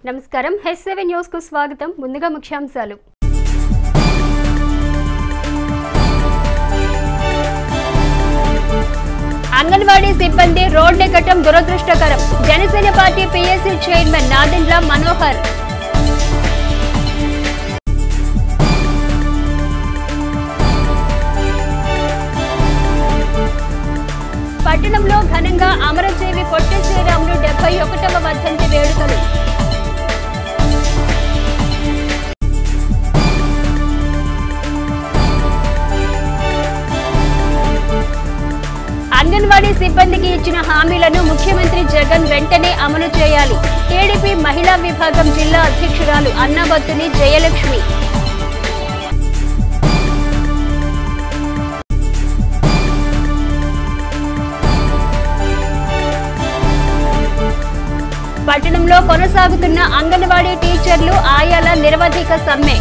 నమస్కారం హెస్7 న్యూస్ కు స్వాగతం. ముందుగా ముఖ్యాంశాలు. అంగన్వాడీ సిబ్బంది రోడ్డెక్కటం దురదృష్టకరం. Janasena party PSC chairman Nadendla Manohar. పట్టణంలో ఘనంగా అమరజీవి పొట్టి శ్రీరాములు 71వ వర్ధంతి వేడుకలు. అంగన్వాడీ సిబ్బందికి ఇచ్చిన హామీలను ముఖ్యమంత్రి జగన్ వెంటనే అమలు చేయాలి. టీడీపీ మహిళా విభాగం జిల్లా అధ్యక్షురాలు అన్నాబత్తుని జయలక్ష్మి. పట్టణంలో కొనసాగుతున్న అంగన్వాడీ టీచర్లు ఆయాల నిరవధిక సమ్మె.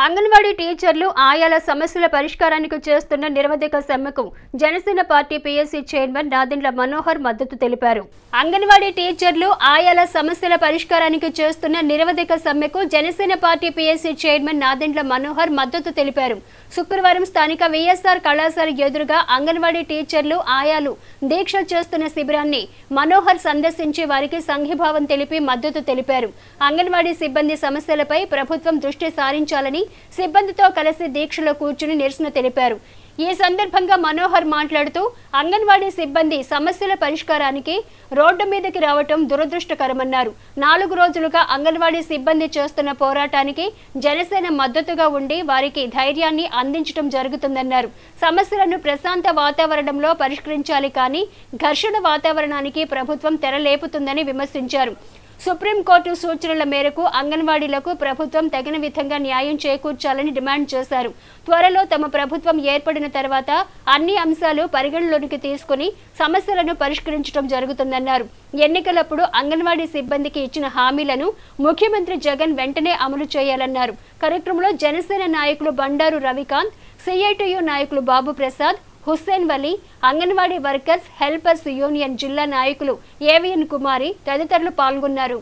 అంగన్వాడీ టీచర్లు ఆయాల సమస్యల పరిష్కారానికి చేస్తున్న నిరవధిక సమ్మెకు Janasena party PSC chairman Nadendla Manohar మద్దతు తెలిపారు. అంగన్వాడీ టీచర్లు ఆయాల సమస్యల పరిష్కారానికి చేస్తున్న నిరవధిక సమ్మెకు Janasena party PSC chairman Nadendla Manohar మద్దతు తెలిపారు. శుక్రవారం స్థానిక వీఎస్ఆర్ కళాశాల ఎదురుగా అంగన్వాడీ టీచర్లు ఆయాలు దీక్ష చేస్తున్న శిబిరాన్ని మనోహర్ సందర్శించి వారికి సంఘీభావం తెలిపి మద్దతు తెలిపారు. అంగన్వాడీ సిబ్బంది సమస్యలపై ప్రభుత్వం దృష్టి సారించాలని సిబ్బందితో కలిసి దీక్షలో కూర్చుని నిరసన తెలిపారు. ఈ సందర్భంగా మనోహర్ మాట్లాడుతూ అంగన్వాడీ సిబ్బంది సమస్యల పరిష్కారానికి రోడ్డు మీదకి రావటం దురదృష్టకరమన్నారు. 4 రోజులుగా అంగన్వాడీ సిబ్బంది చేస్తున్న పోరాటానికి జనసేన మద్దతుగా ఉండి వారికి ధైర్యాన్ని అందించడం జరుగుతుందన్నారు. సమస్యలను ప్రశాంత వాతావరణంలో పరిష్కరించాలి కానీ ఘర్షణ వాతావరణానికి ప్రభుత్వం తెరలేపుతుందని విమర్శించారు. సుప్రీంకోర్టు సూచనల మేరకు అంగన్వాడీలకు ప్రభుత్వం తగిన విధంగా న్యాయం చేకూర్చాలని డిమాండ్ చేశారు. త్వరలో తమ ప్రభుత్వం ఏర్పడిన తర్వాత అన్ని అంశాలు పరిగణలోనికి తీసుకుని సమస్యలను పరిష్కరించడం జరుగుతుందన్నారు. ఎన్నికలప్పుడు అంగన్వాడీ సిబ్బందికి ఇచ్చిన హామీలను ముఖ్యమంత్రి జగన్ వెంటనే అమలు చేయాలన్నారు. కార్యక్రమంలో జనసేన నాయకులు బండారు రవికాంత్, సిఐటియు నాయకులు Babu Prasad, Hussain Wali, Anganwadi workers helpers union జిల్లా నాయకులు ఏవిఎన్ కుమారి తదితరులు పాల్గొన్నారు.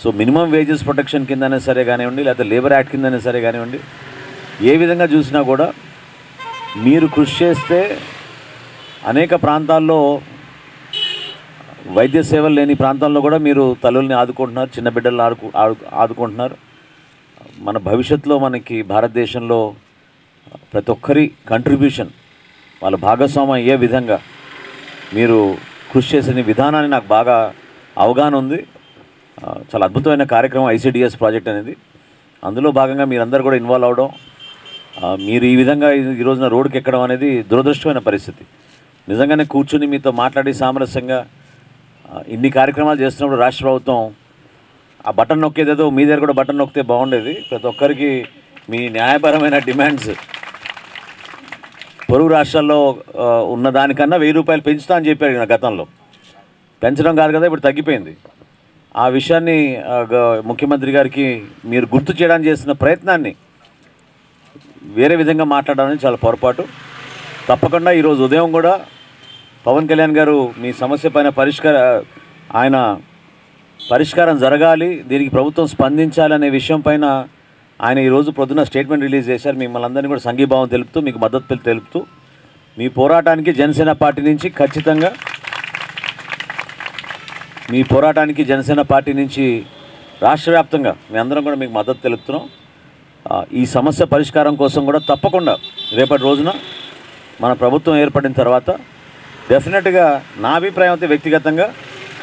సో మినిమం వేజెస్ ప్రొటెక్షన్ కిందనే సరే కానివ్వండి, లేకపోతే లేబర్ యాక్ట్ కిందనే సరే కానివ్వండి, ఏ విధంగా చూసినా కూడా మీరు కృషి చేస్తే అనేక ప్రాంతాల్లో వైద్య సేవలు లేని ప్రాంతాల్లో కూడా మీరు తల్లుల్ని ఆదుకుంటున్నారు, చిన్న బిడ్డలను ఆదుకుంటున్నారు. మన భవిష్యత్తులో మనకి భారతదేశంలో ప్రతి ఒక్కరి కంట్రిబ్యూషన్, వాళ్ళ భాగస్వామ్యం అయ్యే విధంగా మీరు కృషి చేసిన విధానాన్ని నాకు బాగా అవగాహన ఉంది. చాలా అద్భుతమైన కార్యక్రమం ఐసిడిఎస్ ప్రాజెక్ట్ అనేది. అందులో భాగంగా మీరందరూ కూడా ఇన్వాల్వ్ అవడం, మీరు ఈ విధంగా ఈరోజున రోడ్డుకి ఎక్కడం అనేది దురదృష్టమైన పరిస్థితి. నిజంగానే కూర్చుని మీతో మాట్లాడి సామరస్యంగా ఇన్ని కార్యక్రమాలు చేస్తున్నప్పుడు రాష్ట్ర ప్రభుత్వం ఆ బటన్ నొక్కేదేదో మీ దగ్గర కూడా బటన్ నొక్కితే బాగుండేది. ప్రతి ఒక్కరికి మీ న్యాయపరమైన డిమాండ్స్ పొరుగు రాష్ట్రాల్లో ఉన్న దానికన్నా 1000 రూపాయలు పెంచుతా అని చెప్పారు నా గతంలో. పెంచడం కాదు కదా, ఇప్పుడు తగ్గిపోయింది. ఆ విషయాన్ని ముఖ్యమంత్రి గారికి మీరు గుర్తు చేయడానికి చేస్తున్న ప్రయత్నాన్ని వేరే విధంగా మాట్లాడడానికి చాలా పొరపాటు. తప్పకుండా ఈరోజు ఉదయం కూడా పవన్ కళ్యాణ్ గారు మీ సమస్య పైన పరిష్కారం జరగాలి, దీనికి ప్రభుత్వం స్పందించాలనే విషయం పైన ఆయన ఈరోజు పొద్దున స్టేట్మెంట్ రిలీజ్ చేశారు. మిమ్మల్ని అందరినీ కూడా సంఘీభావం తెలుపుతూ, మీకు మద్దతు తెలుపుతూ, మీ పోరాటానికి జనసేన పార్టీ నుంచి ఖచ్చితంగా రాష్ట్ర వ్యాప్తంగా మీ అందరం కూడా మీకు మద్దతు తెలుపుతున్నాం. ఈ సమస్య పరిష్కారం కోసం కూడా తప్పకుండా రేపటి రోజున మన ప్రభుత్వం ఏర్పడిన తర్వాత డెఫినెట్గా నా అభిప్రాయం అయితే వ్యక్తిగతంగా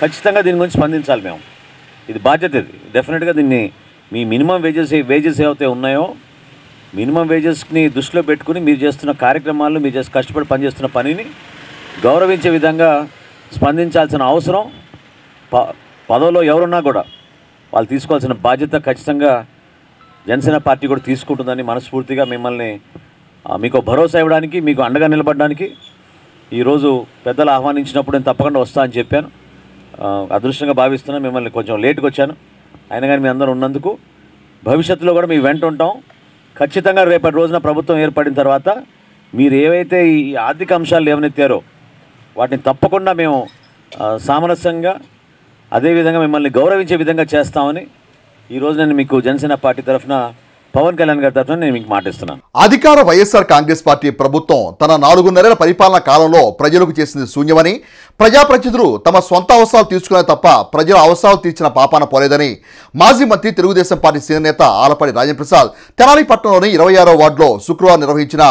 ఖచ్చితంగా దీని గురించి స్పందించాలి. మేము ఇది బాధ్యత, ఇది డెఫినెట్గా దీన్ని మీ మినిమం వేజెస్ ఏవైతే ఉన్నాయో మినిమం వేజెస్ని దృష్టిలో పెట్టుకుని మీరు చేస్తున్న కార్యక్రమాలు, మీరు కష్టపడి పనిచేస్తున్న పనిని గౌరవించే విధంగా స్పందించాల్సిన అవసరం పదవిలో ఎవరున్నా కూడా వాళ్ళు తీసుకోవాల్సిన బాధ్యత ఖచ్చితంగా జనసేన పార్టీ కూడా తీసుకుంటుందని మనస్ఫూర్తిగా మిమ్మల్ని మీకు భరోసా ఇవ్వడానికి, మీకు అండగా నిలబడడానికి ఈరోజు పెద్దలు ఆహ్వానించినప్పుడు నేను తప్పకుండా వస్తా అని చెప్పాను. అదృష్టంగా భావిస్తున్నాను. మిమ్మల్ని కొంచెం లేట్గా వచ్చాను, అయినా కానీ మీ అందరూ ఉన్నందుకు భవిష్యత్తులో కూడా మీ వెంట ఉంటాం. ఖచ్చితంగా రేపటి రోజున ప్రభుత్వం ఏర్పడిన తర్వాత మీరు ఏవైతే ఈ ఆర్థిక అంశాలు లేవనెత్తారో వాటిని తప్పకుండా మేము సామరస్యంగా అదేవిధంగా మిమ్మల్ని గౌరవించే విధంగా చేస్తామని ఈరోజు నేను మీకు జనసేన పార్టీ తరఫున పవన్ కళ్యాణ్ గారి తరఫున నేను మీకు మాటిస్తున్నాను. అధికార వైఎస్ఆర్ కాంగ్రెస్ పార్టీ ప్రభుత్వం తన 4 నెలల పరిపాలన కాలంలో ప్రజలకు చేసింది శూన్యమని, ప్రజాప్రతినిధులు తమ సొంత అవసరాలు తీర్చుకునే తప్ప ప్రజల అవసరాలు తీర్చిన పాపాన పోలేదని మాజీ మంత్రి తెలుగుదేశం పార్టీ సీనియర్ నేత ఆలపాటి రాజేంద్రప్రసాద్ తెనాలి పట్టణంలోని 26వ వార్డులో శుక్రవారం నిర్వహించిన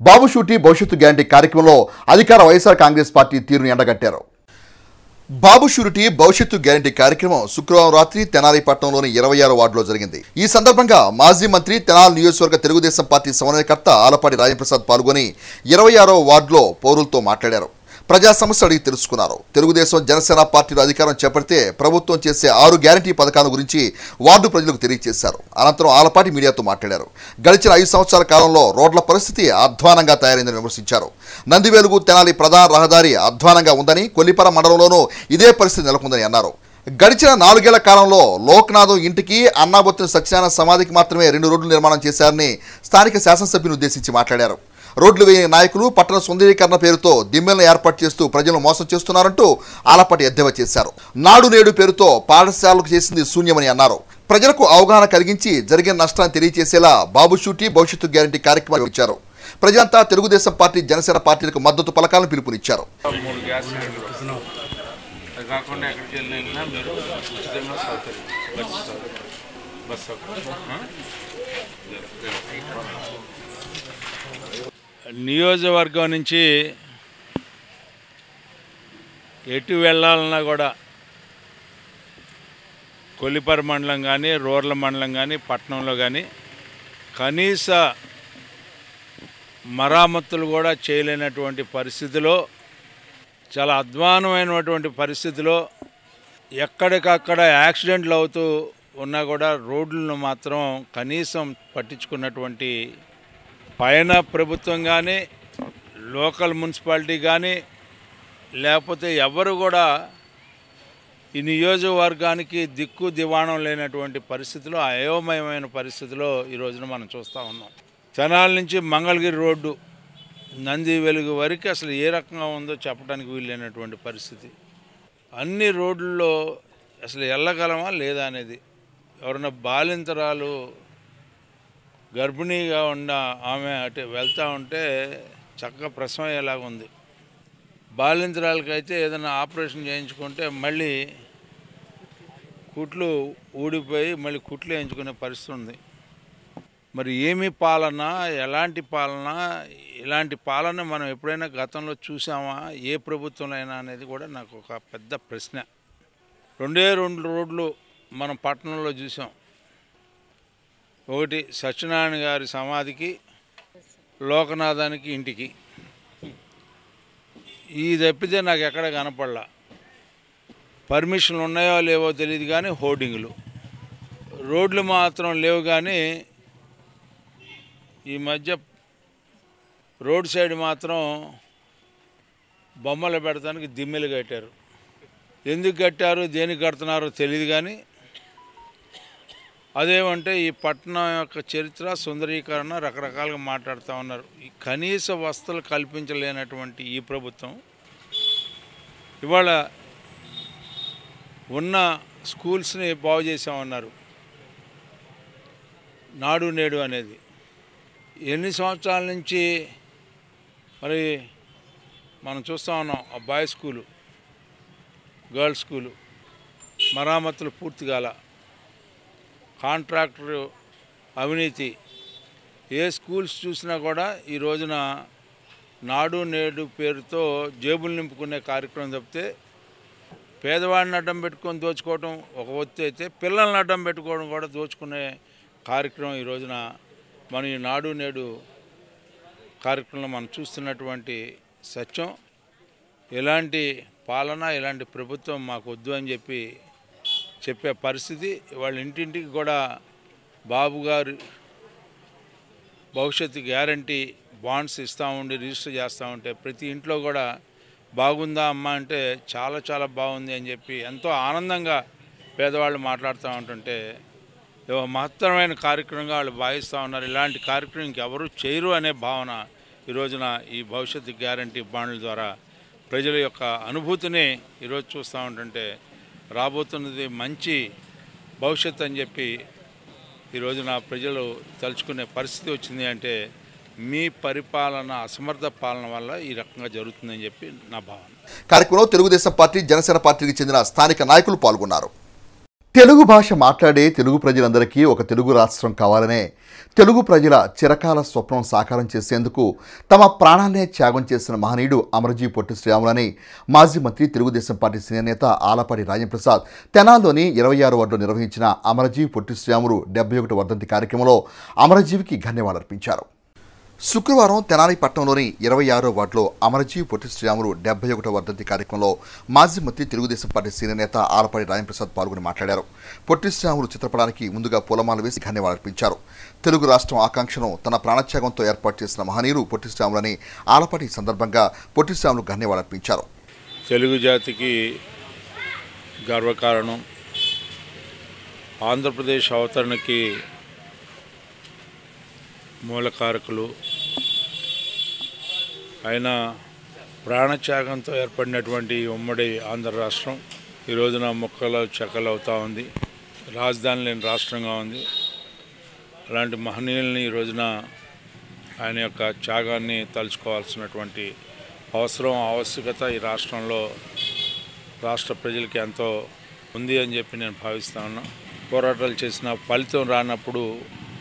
బాబు షూటీ భవిష్యత్తు గ్యారంటీ కార్యక్రమంలో అధికార వైఎస్ఆర్ కాంగ్రెస్ పార్టీ తీరును ఎండగట్టారు. బాబు షూరిటీ భవిష్యత్తు గ్యారంటీ కార్యక్రమం శుక్రవారం రాత్రి తెనాలి పట్టణంలోని 26వ వార్డులో జరిగింది. ఈ సందర్భంగా మాజీ మంత్రి తెనాలి నియోజకవర్గ తెలుగుదేశం పార్టీ సమన్వయకర్త ఆలపాటి రాజేంద్రప్రసాద్ పాల్గొని 26వ వార్డులో పౌరులతో మాట్లాడారు. ప్రజా సమస్యలు అడిగి తెలుసుకున్నారు. తెలుగుదేశం జనసేన పార్టీలు అధికారం చేపడితే ప్రభుత్వం చేసే 6 గ్యారంటీ పథకాల గురించి వార్డు ప్రజలకు తెలియజేశారు. అనంతరం ఆలపాటి మీడియాతో మాట్లాడారు. గడిచిన 5 సంవత్సరాల కాలంలో రోడ్ల పరిస్థితి అధ్వానంగా తయారైందని విమర్శించారు. నందివేలుగు తెనాలి ప్రధాన రహదారి అధ్వానంగా ఉందని, కొల్లిపర మండలంలోనూ ఇదే పరిస్థితి నెలకొందని అన్నారు. గడిచిన 4 ఏళ్ల కాలంలో లోక్నాథం ఇంటికి, అన్నాబొత్తిన సత్యనారాయణ సమాధికి మాత్రమే 2 రోడ్లు నిర్మాణం చేశారని స్థానిక శాసనసభ్యుని ఉద్దేశించి మాట్లాడారు. రోడ్లు వేయని నాయకులు పట్టణ సుందరీకరణ పేరుతో దిమ్మెలను ఏర్పాటు చేస్తూ ప్రజలను మోసం చేస్తున్నారంటూ ఆలపాటి ఎద్దేవా చేశారు. నాడు నేడు పేరుతో పాఠశాలకు చేసింది శూన్యమని అన్నారు. ప్రజలకు అవగాహన కలిగించి జరిగిన నష్టాన్ని తెలియజేసేలా బాబు షూటీ భవిష్యత్తు గ్యారంటీ కార్యక్రమాలు ఇచ్చారు. ప్రజలంతా తెలుగుదేశం పార్టీ, జనసేన పార్టీలకు మద్దతు పలకాలను పిలుపునిచ్చారు. నియోజకవర్గం నుంచి ఎటు వెళ్ళాలన్నా కూడా కొల్లిపర మండలం కానీ, రూరల్ మండలం కానీ, పట్టణంలో కానీ కనీస మరామతులు కూడా చేయలేనటువంటి పరిస్థితిలో, చాలా అధ్వానమైనటువంటి పరిస్థితిలో ఎక్కడికక్కడ యాక్సిడెంట్లు అవుతూ ఉన్నా కూడా రోడ్లను మాత్రం కనీసం పట్టించుకున్నటువంటి పైన ప్రభుత్వం కానీ, లోకల్ మున్సిపాలిటీ కానీ, లేకపోతే ఎవరు కూడా ఈ నియోజకవర్గానికి దిక్కు దివాణం లేనటువంటి పరిస్థితిలో, అయోమయమైన పరిస్థితిలో ఈ రోజున మనం చూస్తూ ఉన్నాం. తెనాలి నుంచి మంగళగిరి రోడ్డు నంది వెలుగు వరకు అసలు ఏ రకంగా ఉందో చెప్పడానికి వీల్లేనటువంటి పరిస్థితి. అన్ని రోడ్లలో అసలు వెళ్ళగలమా లేదా అనేది, ఎవరైనా బాలింతరాలు గర్భిణీగా ఉన్న ఆమె అటు వెళ్తూ ఉంటే చక్కగా ప్రసవం అయ్యేలాగా ఉంది. బాలింతరాలకైతే ఏదైనా ఆపరేషన్ చేయించుకుంటే మళ్ళీ కుట్లు ఊడిపోయి మళ్ళీ కుట్లు వేయించుకునే పరిస్థితి ఉంది. మరి ఏమి పాలన, ఎలాంటి పాలన, ఇలాంటి పాలన మనం ఎప్పుడైనా గతంలో చూసామా ఏ ప్రభుత్వంలో అయినా అనేది కూడా నాకు ఒక పెద్ద ప్రశ్న. 2 రోడ్లు మనం పట్టణంలో చూసాం. ఒకటి సత్యనారాయణ గారి సమాధికి, లోకనాథానికి ఇంటికి. ఈ తప్పితే నాకు ఎక్కడ కనపడలా. పర్మిషన్లు ఉన్నాయో లేవో తెలియదు కానీ హోర్డింగ్లు, రోడ్లు మాత్రం లేవు. కానీ ఈ మధ్య రోడ్ సైడ్ మాత్రం బొమ్మలు పెడతానికి దిమ్మెలు కట్టారు. ఎందుకు కట్టారు, దేనికి కడుతున్నారో తెలియదు. కానీ అదేమంటే ఈ పట్టణం యొక్క చరిత్ర, సుందరీకరణ రకరకాలుగా మాట్లాడుతూ ఉన్నారు. ఈ కనీస వసతులు కల్పించలేనటువంటి ఈ ప్రభుత్వం ఇవాళ ఉన్న స్కూల్స్ని బాగు చేసామన్నారు. నాడు నేడు అనేది ఎన్ని సంవత్సరాల నుంచి మరి మనం చూస్తూ ఉన్నాం. ఆ బాయ్స్ స్కూలు, గర్ల్స్ స్కూలు మరామతులు పూర్తి కాల, కాంట్రాక్టర్ అవినీతి. ఏ స్కూల్స్ చూసినా కూడా ఈ రోజున నాడు నేడు పేరుతో జేబులు నింపుకునే కార్యక్రమం తప్పితే పేదవాడిని అడ్డం పెట్టుకొని దోచుకోవడం ఒక ఒత్తి అయితే, పిల్లల్ని అడ్డం పెట్టుకోవడం కూడా దోచుకునే కార్యక్రమం ఈ రోజున మనం ఈ నాడు నేడు కార్యక్రమంలో మనం చూస్తున్నటువంటి సత్యం. ఎలాంటి పాలన, ఎలాంటి ప్రభుత్వం మాకు వద్దు అని చెప్పే పరిస్థితి. వాళ్ళ ఇంటింటికి కూడా బాబు గారు భవిష్యత్తు గ్యారంటీ బాండ్స్ ఇస్తూ ఉండి రిజిస్టర్ చేస్తూ ఉంటే ప్రతి ఇంట్లో కూడా బాగుందా అమ్మ అంటే చాలా చాలా బాగుంది అని చెప్పి ఎంతో ఆనందంగా పేదవాళ్ళు మాట్లాడుతూ ఉంటుంటే మహత్తరమైన కార్యక్రమంగా వాళ్ళు భావిస్తూ ఉన్నారు. ఇలాంటి కార్యక్రమం ఇంకెవరూ చేయరు అనే భావన ఈ రోజున ఈ భవిష్యత్తు గ్యారంటీ బాండ్ల ద్వారా ప్రజల యొక్క అనుభూతిని ఈరోజు చూస్తూ ఉంటుంటే రాబోతున్నది మంచి భవిష్యత్తు అని చెప్పి ఈరోజున ప్రజలు తలుచుకునే పరిస్థితి వచ్చింది. అంటే మీ పరిపాలన అసమర్థ పాలన వల్ల ఈ రకంగా జరుగుతుందని చెప్పి నా భావన. కార్యక్రమంలో తెలుగుదేశం పార్టీ, జనసేన పార్టీకి చెందిన స్థానిక నాయకులు పాల్గొన్నారు. తెలుగు భాష మాట్లాడే తెలుగు ప్రజలందరికీ ఒక తెలుగు రాష్ట్రం కావాలనే తెలుగు ప్రజల చిరకాల స్వప్నం సాకారం చేసేందుకు తమ ప్రాణాన్నే త్యాగం చేసిన మహనీయుడు అమరజీ పొట్టి శ్రీరాములని మాజీ మంత్రి, తెలుగుదేశం పార్టీ సీనియర్ నేత ఆలపాటి రాజేంద్రప్రసాద్ తెనాల్లోని 26వ వార్డులో నిర్వహించిన అమరజీ పొట్టి శ్రీరాములు 71వ వర్ధంతి కార్యక్రమంలో అమరజీవికి ధన్యవాదాలర్పించారు. శుక్రవారం తెనాలి పట్టణంలోని 26వ వార్డులో అమరజీ పొట్టి శ్రీరాములు 71వ వర్ధంతి కార్యక్రమంలో మాజీ మంత్రి, తెలుగుదేశం పార్టీ సీనియర్ నేత ఆలపాటి రాజేంద్రప్రసాద్ పాల్గొని మాట్లాడారు. పొట్టి శ్రీరాములు చిత్రపటానికి ముందుగా పూలమాల వేసి ధన్యవాదాలర్పించారు. తెలుగు రాష్ట్రం ఆకాంక్షను తన ప్రాణత్యాగంతో ఏర్పాటు చేసిన మహనీయులు పొట్టి శ్రీరాములని ఆలపాటి సందర్భంగా పొట్టి శ్రీరాములు ధన్యవాదాలర్పించారు. తెలుగు జాతికి గర్వకారణం, ఆంధ్రప్రదేశ్ అవతరణకి మూలకారకులు ఆయన ప్రాణత్యాగంతో ఏర్పడినటువంటి ఉమ్మడి ఆంధ్ర రాష్ట్రం ఈ రోజున ముక్కలు చెక్కలు అవుతూ ఉంది. రాజధాని లేని రాష్ట్రంగా ఉంది. అలాంటి మహనీయుల్ని ఈ రోజున ఆయన యొక్క త్యాగాన్ని తలుచుకోవాల్సినటువంటి ఆవశ్యకత ఈ రాష్ట్రంలో రాష్ట్ర ప్రజలకి ఎంతో ఉంది అని చెప్పి నేను భావిస్తా ఉన్నా. పోరాటాలు చేసిన ఫలితం రానప్పుడు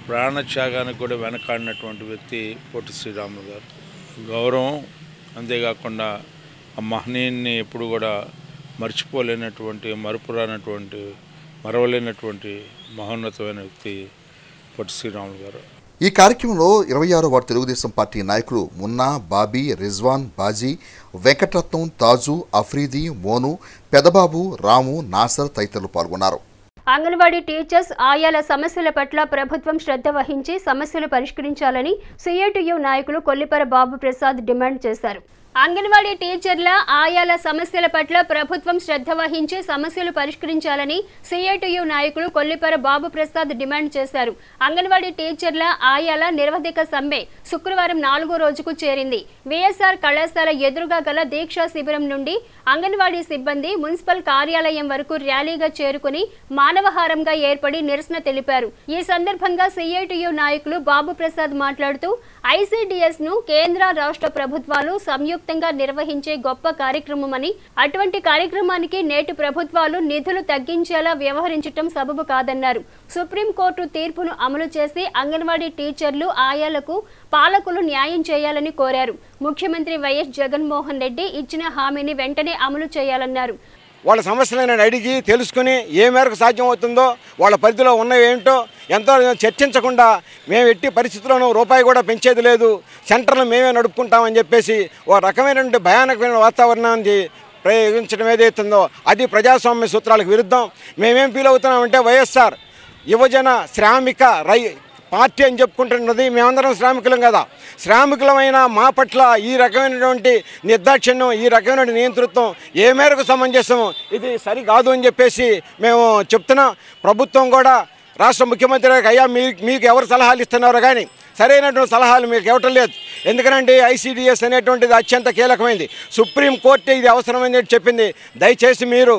ప్రాణత్యాగానికి కూడా వెనకాడినటువంటి వ్యక్తి పొట్టి శ్రీరాములు గారు. గౌరవం, అంతేకాకుండా ఆ మహనీయుని ఎప్పుడు కూడా మర్చిపోలేనటువంటి, మరవలేనటువంటి మహోన్నతమైన వ్యక్తి పొట్టి శ్రీరాములు గారు. ఈ కార్యక్రమంలో 26వ వార్డు తెలుగుదేశం పార్టీ నాయకులు మున్నా, బాబీ, రిజ్వాన్, బాజీ, వెంకటరత్నం, తాజు, అఫ్రీది, మోను, పెదబాబు, రాము, నాసర్ తదితరులు పాల్గొన్నారు. అంగన్వాడీ టీచర్స్, ఆయాల సమస్యల పట్ల ప్రభుత్వం శ్రద్ధ వహించి సమస్యలు పరిష్కరించాలని సిఐటియు నాయకులు కొల్లిపర బాబు ప్రసాద్ డిమాండ్ చేశారు. అంగన్వాడీ టీచర్ల, ఆయాల సమస్యల పట్ల ప్రభుత్వం శ్రద్ధ వహించి సమస్యలు పరిష్కరించాలని సిఐటియు నాయకులు కొల్లిపర బాబు ప్రసాద్ డిమాండ్ చేశారు. అంగన్వాడీ టీచర్ల, ఆయాల నిరవధిక సమ్మె శుక్రవారం 4వ రోజుకు చేరింది. విఎస్ఆర్ కళాశాల ఎదురుగా గల దీక్షా శిబిరం నుండి అంగన్వాడీ సిబ్బంది మున్సిపల్ కార్యాలయం వరకు ర్యాలీగా చేరుకుని మానవహారంగా ఏర్పడి నిరసన తెలిపారు. ఈ సందర్భంగా సిఐటియు నాయకులు బాబు ప్రసాద్ మాట్లాడుతూ ఐసిడిఎస్ ను కేంద్ర, రాష్ట్ర ప్రభుత్వాలు సంయుక్తంగా నిర్వహించే గొప్ప కార్యక్రమమని, అటువంటి కార్యక్రమానికి నేటి ప్రభుత్వాలు నిధులు తగ్గించేలా వ్యవహరించడం సబబు కాదన్నారు. సుప్రీంకోర్టు తీర్పును అమలు చేసి అంగన్వాడీ టీచర్లు, ఆయాలకు పాలకులు న్యాయం చేయాలని కోరారు. ముఖ్యమంత్రి వైఎస్ జగన్మోహన్ రెడ్డి ఇచ్చిన హామీని వెంటనే అమలు చేయాలన్నారు. వాళ్ళ సమస్యలను అడిగి తెలుసుకుని ఏ మేరకు సాధ్యమవుతుందో, వాళ్ళ పరిధిలో ఉన్నవి ఏంటో ఎంతో చర్చించకుండా మేము ఎట్టి పరిస్థితుల్లోనూ రూపాయి కూడా పెంచేది లేదు, సెంటర్లు మేమే నడుపుకుంటామని చెప్పేసి ఓ రకమైనటువంటి భయానకమైన వాతావరణాన్ని ప్రయోగించడం ఏదైతుందో అది ప్రజాస్వామ్య సూత్రాలకు విరుద్ధం. మేమేం ఫీల్ అవుతున్నామంటే వైఎస్ఆర్ యువజన శ్రామిక పార్టీ అని చెప్పుకుంటున్నది. మేమందరం శ్రామికులం కదా. శ్రామికులమైన మా పట్ల ఈ రకమైనటువంటి నిర్దాక్షిణ్యం, ఈ రకమైన నియంతృత్వం ఏ మేరకు సమంజసము, ఇది సరికాదు అని చెప్పేసి మేము చెప్తున్నాం. ప్రభుత్వం కూడా రాష్ట్ర ముఖ్యమంత్రి గారికి అయ్యా మీకు ఎవరు సలహాలు ఇస్తున్నారో కానీ సరైనటువంటి సలహాలు మీకు ఇవ్వటం లేదు. ఎందుకంటే ఐసిడిఎస్ అనేటువంటిది అత్యంత కీలకమైంది. సుప్రీంకోర్టు ఇది అవసరమైందని చెప్పింది. దయచేసి మీరు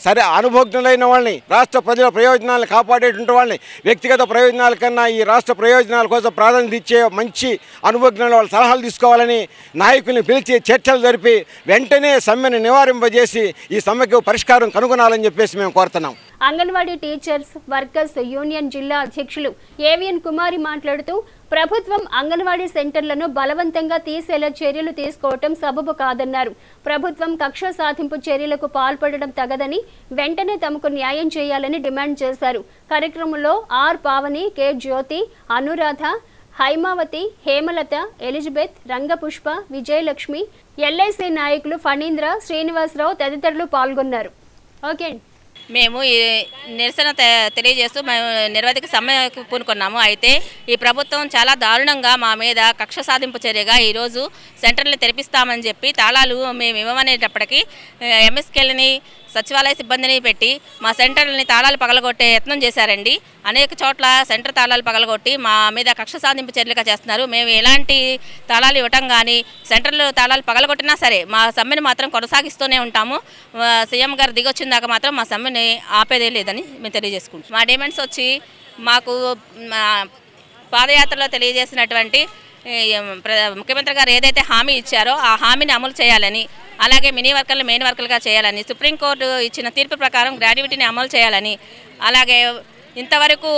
సరే అనుభవజ్ఞులైన వాళ్ళని, రాష్ట్ర ప్రజల ప్రయోజనాలను కాపాడేటువంటి వాళ్ళని, వ్యక్తిగత ప్రయోజనాల కన్నా ఈ రాష్ట్ర ప్రయోజనాల కోసం ప్రాధాన్యత ఇచ్చే మంచి అనుభవజ్ఞుల వాళ్ళ సలహాలు తీసుకోవాలని నాయకుల్ని పిలిచి చర్చలు జరిపి వెంటనే సమ్మెను నివారింపజేసి ఈ సమ్మెకు పరిష్కారం కనుగొనాలని చెప్పేసి మేము కోరుతున్నాం. అంగన్వాడీ టీచర్స్ వర్కర్స్ యూనియన్ జిల్లా అధ్యక్షులు ఏవిఎన్ కుమారి మాట్లాడుతూ ప్రభుత్వం అంగన్వాడీ సెంటర్లను బలవంతంగా తీసేలా చర్యలు తీసుకోవటం సబబు కాదన్నారు. ప్రభుత్వం కక్ష సాధింపు చర్యలకు పాల్పడడం తగదని, వెంటనే తమకు న్యాయం చేయాలని డిమాండ్ చేశారు. కార్యక్రమంలో R Pavani, K Jyothi, Anuradha, Haimavathi, Hemalatha, Elizabeth, Rangapushpa, Vijayalakshmi, LIC నాయకులు ఫణీంద్ర, శ్రీనివాసరావు తదితరులు పాల్గొన్నారు. ఓకే, మేము ఈ నిరసన తెలియజేస్తూ మేము నిరవధిక సమ్మెకు పూనుకున్నాము. అయితే ఈ ప్రభుత్వం చాలా దారుణంగా మా మీద కక్ష సాధింపు చర్యగా ఈరోజు సెంటర్లు తెరిపిస్తామని చెప్పి తాళాలు మేము ఇవ్వమనేటప్పటికీ ఎంఎస్కెల్ని సచివాలయ సిబ్బందిని పెట్టి మా సెంటర్ని తాళాలు పగలగొట్టే యత్నం చేశారండి. అనేక చోట్ల సెంటర్ తాళాలు పగలగొట్టి మా మీద కక్ష సాధింపు చర్యలుగా చేస్తున్నారు. మేము ఎలాంటి తాళాలు ఇవ్వటం కానీ సెంటర్లు తాళాలు పగలగొట్టినా సరే మా సమ్మెను మాత్రం కొనసాగిస్తూనే ఉంటాము. సీఎం గారు దిగొచ్చిన దాకా మాత్రం మా సమ్మెని ఆపేదే లేదని మేము తెలియజేసుకుంటాం. మా డిమాండ్స్ వచ్చి మాకు పాదయాత్రలో తెలియజేసినటువంటి ముఖ్యమంత్రి గారు ఏదైతే హామీ ఇచ్చారో ఆ హామీని అమలు చేయాలని, అలాగే మినీ వర్కర్లు మెయిన్ వర్కర్లుగా చేయాలని, సుప్రీంకోర్టు ఇచ్చిన తీర్పు ప్రకారం గ్రాడ్యుయేటీని అమలు చేయాలని, అలాగే ఇంతవరకు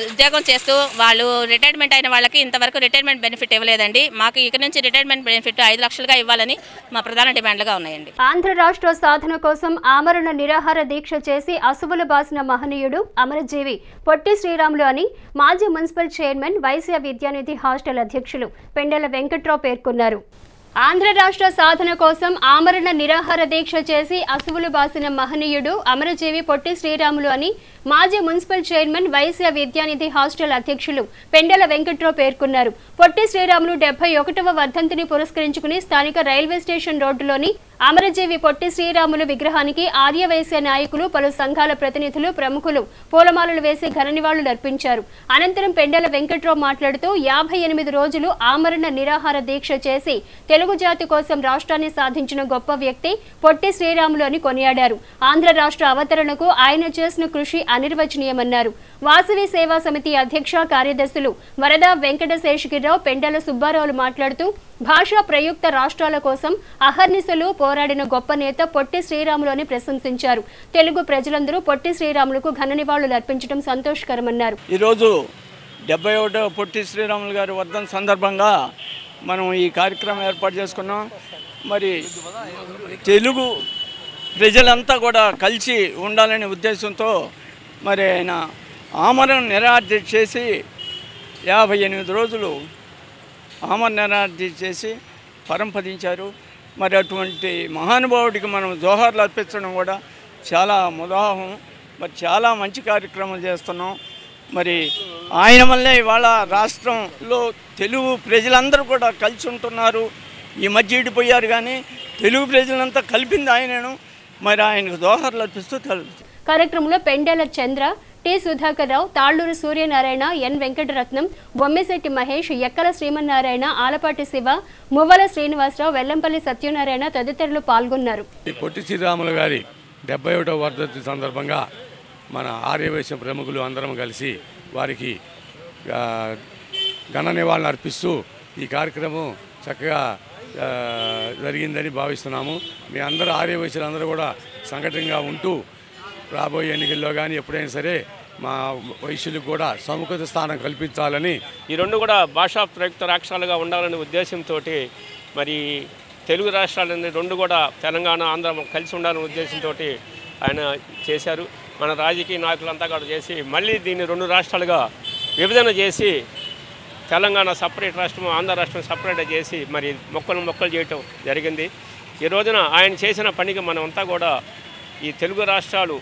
ఉద్యోగం చేస్తూ వాళ్ళు రిటైర్మెంట్ అయిన వాళ్ళకి ఇంతవరకు రిటైర్మెంట్ బెనిఫిట్ ఇవ్వలేదండి. మాకు ఇక నుంచి రిటైర్మెంట్ బెనిఫిట్ 5 లక్షలుగా ఇవ్వాలని మా ప్రధాన డిమాండ్లుగా ఉన్నాయండి. ఆంధ్ర రాష్ట్ర సాధన కోసం ఆమరణ నిరాహార దీక్ష చేసి అసువులు బాసిన మహనీయుడు అమరజీవి పొట్టి శ్రీరాములు అని మాజీ మున్సిపల్ చైర్మన్ వైశ్య విద్యానిధి హాస్టల్ అధ్యక్షులు పెండెల వెంకట్రావు పేర్కొన్నారు. ఆంధ్ర రాష్ట్ర సాధన కోసం ఆమరణ నిరాహార దీక్ష చేసి అసువులు బాసిన మహనీయుడు అమరజీవి పొట్టి శ్రీరాములు అని మాజీ మున్సిపల్ చైర్మన్ వైశ్య విద్యానిధి హాస్టల్ అధ్యక్షులు పెండెల వెంకట్రావు పేర్కొన్నారు. పొట్టి శ్రీరాములు 71వ వర్ధంతిని పురస్కరించుకుని స్థానిక రైల్వే స్టేషన్ రోడ్డులోని అమరజీవి పొట్టి శ్రీరాములు విగ్రహానికి ఆర్యవైశ్య నాయకులు, పలు సంఘాల ప్రతినిధులు, ప్రముఖులు పూలమాలలు వేసి ఘన నివాళులు అర్పించారు. అనంతరం పెండెల వెంకట్రావు మాట్లాడుతూ 58 రోజులు ఆమరణ నిరాహార దీక్ష చేసి తెలుగు జాతి కోసం రాష్ట్రాన్ని సాధించిన గొప్ప వ్యక్తి పొట్టి శ్రీరాములు అని కొనియాడారు. ఆంధ్ర రాష్ట్ర అవతరణకు ఆయన చేసిన కృషి అనిర్వచనీయమన్నారు. వాసవి సేవా సమితి అధ్యక్ష కార్యదర్శులు వరద వెంకట శేషగిరిరావు, పెండెల సుబ్బారావులు మాట్లాడుతూ భాషా ప్రయుక్త రాష్ట్రాల కోసం అహర్నిశలు పోరాడిన గొప్ప నేత పొట్టి శ్రీరాములు అని ప్రశంసించారు. తెలుగు ప్రజలందరూ పొట్టి శ్రీరాములకు ఘన నివాళులు అర్పించడం సంతోషకరమన్నారు. ఈరోజు 71వ పొట్టి శ్రీరాములు గారి వర్ధంతి సందర్భంగా మనం ఈ కార్యక్రమం ఏర్పాటు చేసుకున్నాం. మరి తెలుగు ప్రజలంతా కూడా కలిసి ఉండాలనే ఉద్దేశంతో మరి ఆయన ఆమరణ నిరాహార చేసి 58 రోజులు ఆమరణ నిరాహార చేసి పరంపదించారు. మరి అటువంటి మహానుభావుడికి మనం జోహార్లు అర్పించడం కూడా చాలా ముదాహం. మరి చాలా మంచి కార్యక్రమాలు చేస్తున్నాం. మరి ఆయన వల్లే ఇవాళ రాష్ట్రంలో తెలుగు ప్రజలందరూ కూడా కలిసి ఉంటున్నారు. ఈ మధ్య ఇడిపోయారు కానీ తెలుగు ప్రజలంతా కలిపింది ఆయనను. మరి ఆయనకు జోహార్లు అర్పిస్తూ కార్యక్రమంలో పెండెల చంద్ర, టి సుధాకర్ రావు, తాళ్లూరు సూర్యనారాయణ, ఎన్ వెంకటరత్నం, బొమ్మిశెట్టి మహేష్, ఎక్కల శ్రీమన్నారాయణ, ఆలపాటి శివ, మువ్వల శ్రీనివాసరావు, వెల్లంపల్లి సత్యనారాయణ తదితరులు పాల్గొన్నారు. పొట్టి శ్రీరాములు గారి 71వ వర్ధంతి సందర్భంగా మన ఆర్యవైశ్య ప్రముఖులు అందరం కలిసి వారికి ఘన నివాళులు అర్పిస్తూ ఈ కార్యక్రమం చక్కగా జరిగిందని భావిస్తున్నాము. మీ అందరూ ఆర్యవైశ్యులందరూ కూడా సంఘటనగా ఉంటూ రాబోయే ఎన్నికల్లో కానీ ఎప్పుడైనా సరే మా వైశ్యులకు కూడా సముచిత స్థానం కల్పించాలని, ఈ రెండు కూడా భాషా ప్రయుక్త రాష్ట్రాలుగా ఉండాలనే ఉద్దేశంతో మరి తెలుగు రాష్ట్రాలన్నీ రెండు కూడా తెలంగాణ, ఆంధ్ర కలిసి ఉండాలనే ఉద్దేశంతో ఆయన చేశారు. మన రాజకీయ నాయకులంతా కూడా చేసి మళ్ళీ దీన్ని 2 రాష్ట్రాలుగా విభజన చేసి తెలంగాణ సపరేట్ రాష్ట్రం, ఆంధ్ర రాష్ట్రం సపరేట్ చేసి మరి మొక్కలు చేయటం జరిగింది. ఈ రోజున ఆయన చేసిన పనికి మనమంతా కూడా ఈ తెలుగు రాష్ట్రాలు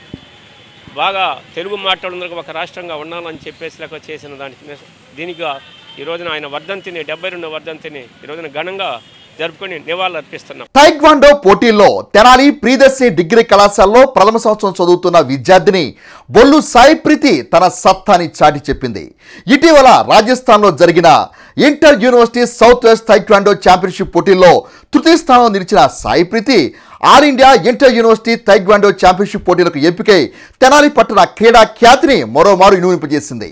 బాగా తెలుగు మాట్లాడుతున్న ఒక రాష్ట్రంగా ఉండాలని చెప్పేసి చేసిన దీనికి ఈ రోజున ఆయన వర్ధంతిని 72వ వర్ధంతిని ఈ రోజున ఘనంగా జరుపుకొని నివాళులు అర్పిస్తున్నాం. టైక్వాండో పోటీల్లో తెనాలి ప్రియదర్శిని డిగ్రీ కళాశాలలో ప్రథమ సంవత్సరం చదువుతున్న విద్యార్థిని బొల్లు సాయి ప్రీతి తన సత్తాని చాటి చెప్పింది. ఇటీవల రాజస్థాన్లో జరిగిన inter university south west taekwondo championship పోటీల్లో తృతీయ స్థానంలో నిలిచిన Sai Preethi all India inter university taekwondo championship పోటీలకు ఎంపికై తెనాలి పట్టణ క్రీడా ఖ్యాతిని మరోమారు ఇనుమడింపజేసింది.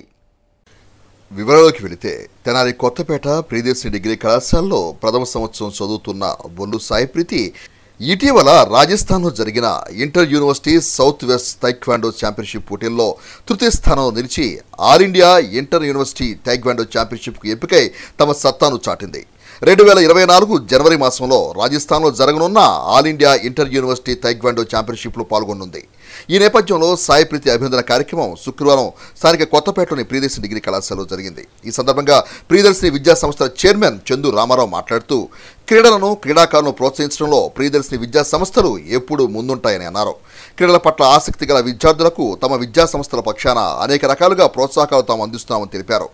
వివరాల్లోకి వెళితే తెనాలి కొత్తపేట ప్రియదర్శిని డిగ్రీ కళాశాలలో ప్రథమ సంవత్సరం చదువుతున్న బొల్లు సాయి ప్రీతి ఇటీవల రాజస్థాన్లో జరిగిన inter university south west taekwondo championship పోటీల్లో తృతీయ స్థానంలో నిలిచి all India inter university taekwondo ఛాంపియన్షిప్కు ఎంపికై తమ సత్తాను చాటింది. 2024 జనవరి మాసంలో రాజస్థాన్లో జరగనున్న all India inter university taekwondo ఛాంపియన్షిప్లో పాల్గొనుంది. ఈ నేపథ్యంలో సాయి ప్రీతి అభినందన కార్యక్రమం శుక్రవారం స్థానిక కొత్తపేటలోని ప్రియదర్శిని డిగ్రీ కళాశాలలో జరిగింది. ఈ సందర్భంగా ప్రియదర్శిని విద్యా సంస్థల చైర్మన్ చందు రామారావు మాట్లాడుతూ క్రీడలను క్రీడాకారులను ప్రోత్సహించడంలో ప్రియదర్శిని విద్యా సంస్థలు ఎప్పుడూ ముందుంటాయని అన్నారు. క్రీడల పట్ల ఆసక్తి గల విద్యార్థులకు తమ విద్యా సంస్థల పక్షాన అనేక రకాలుగా ప్రోత్సాహకాలు తాము అందిస్తున్నామని తెలిపారు.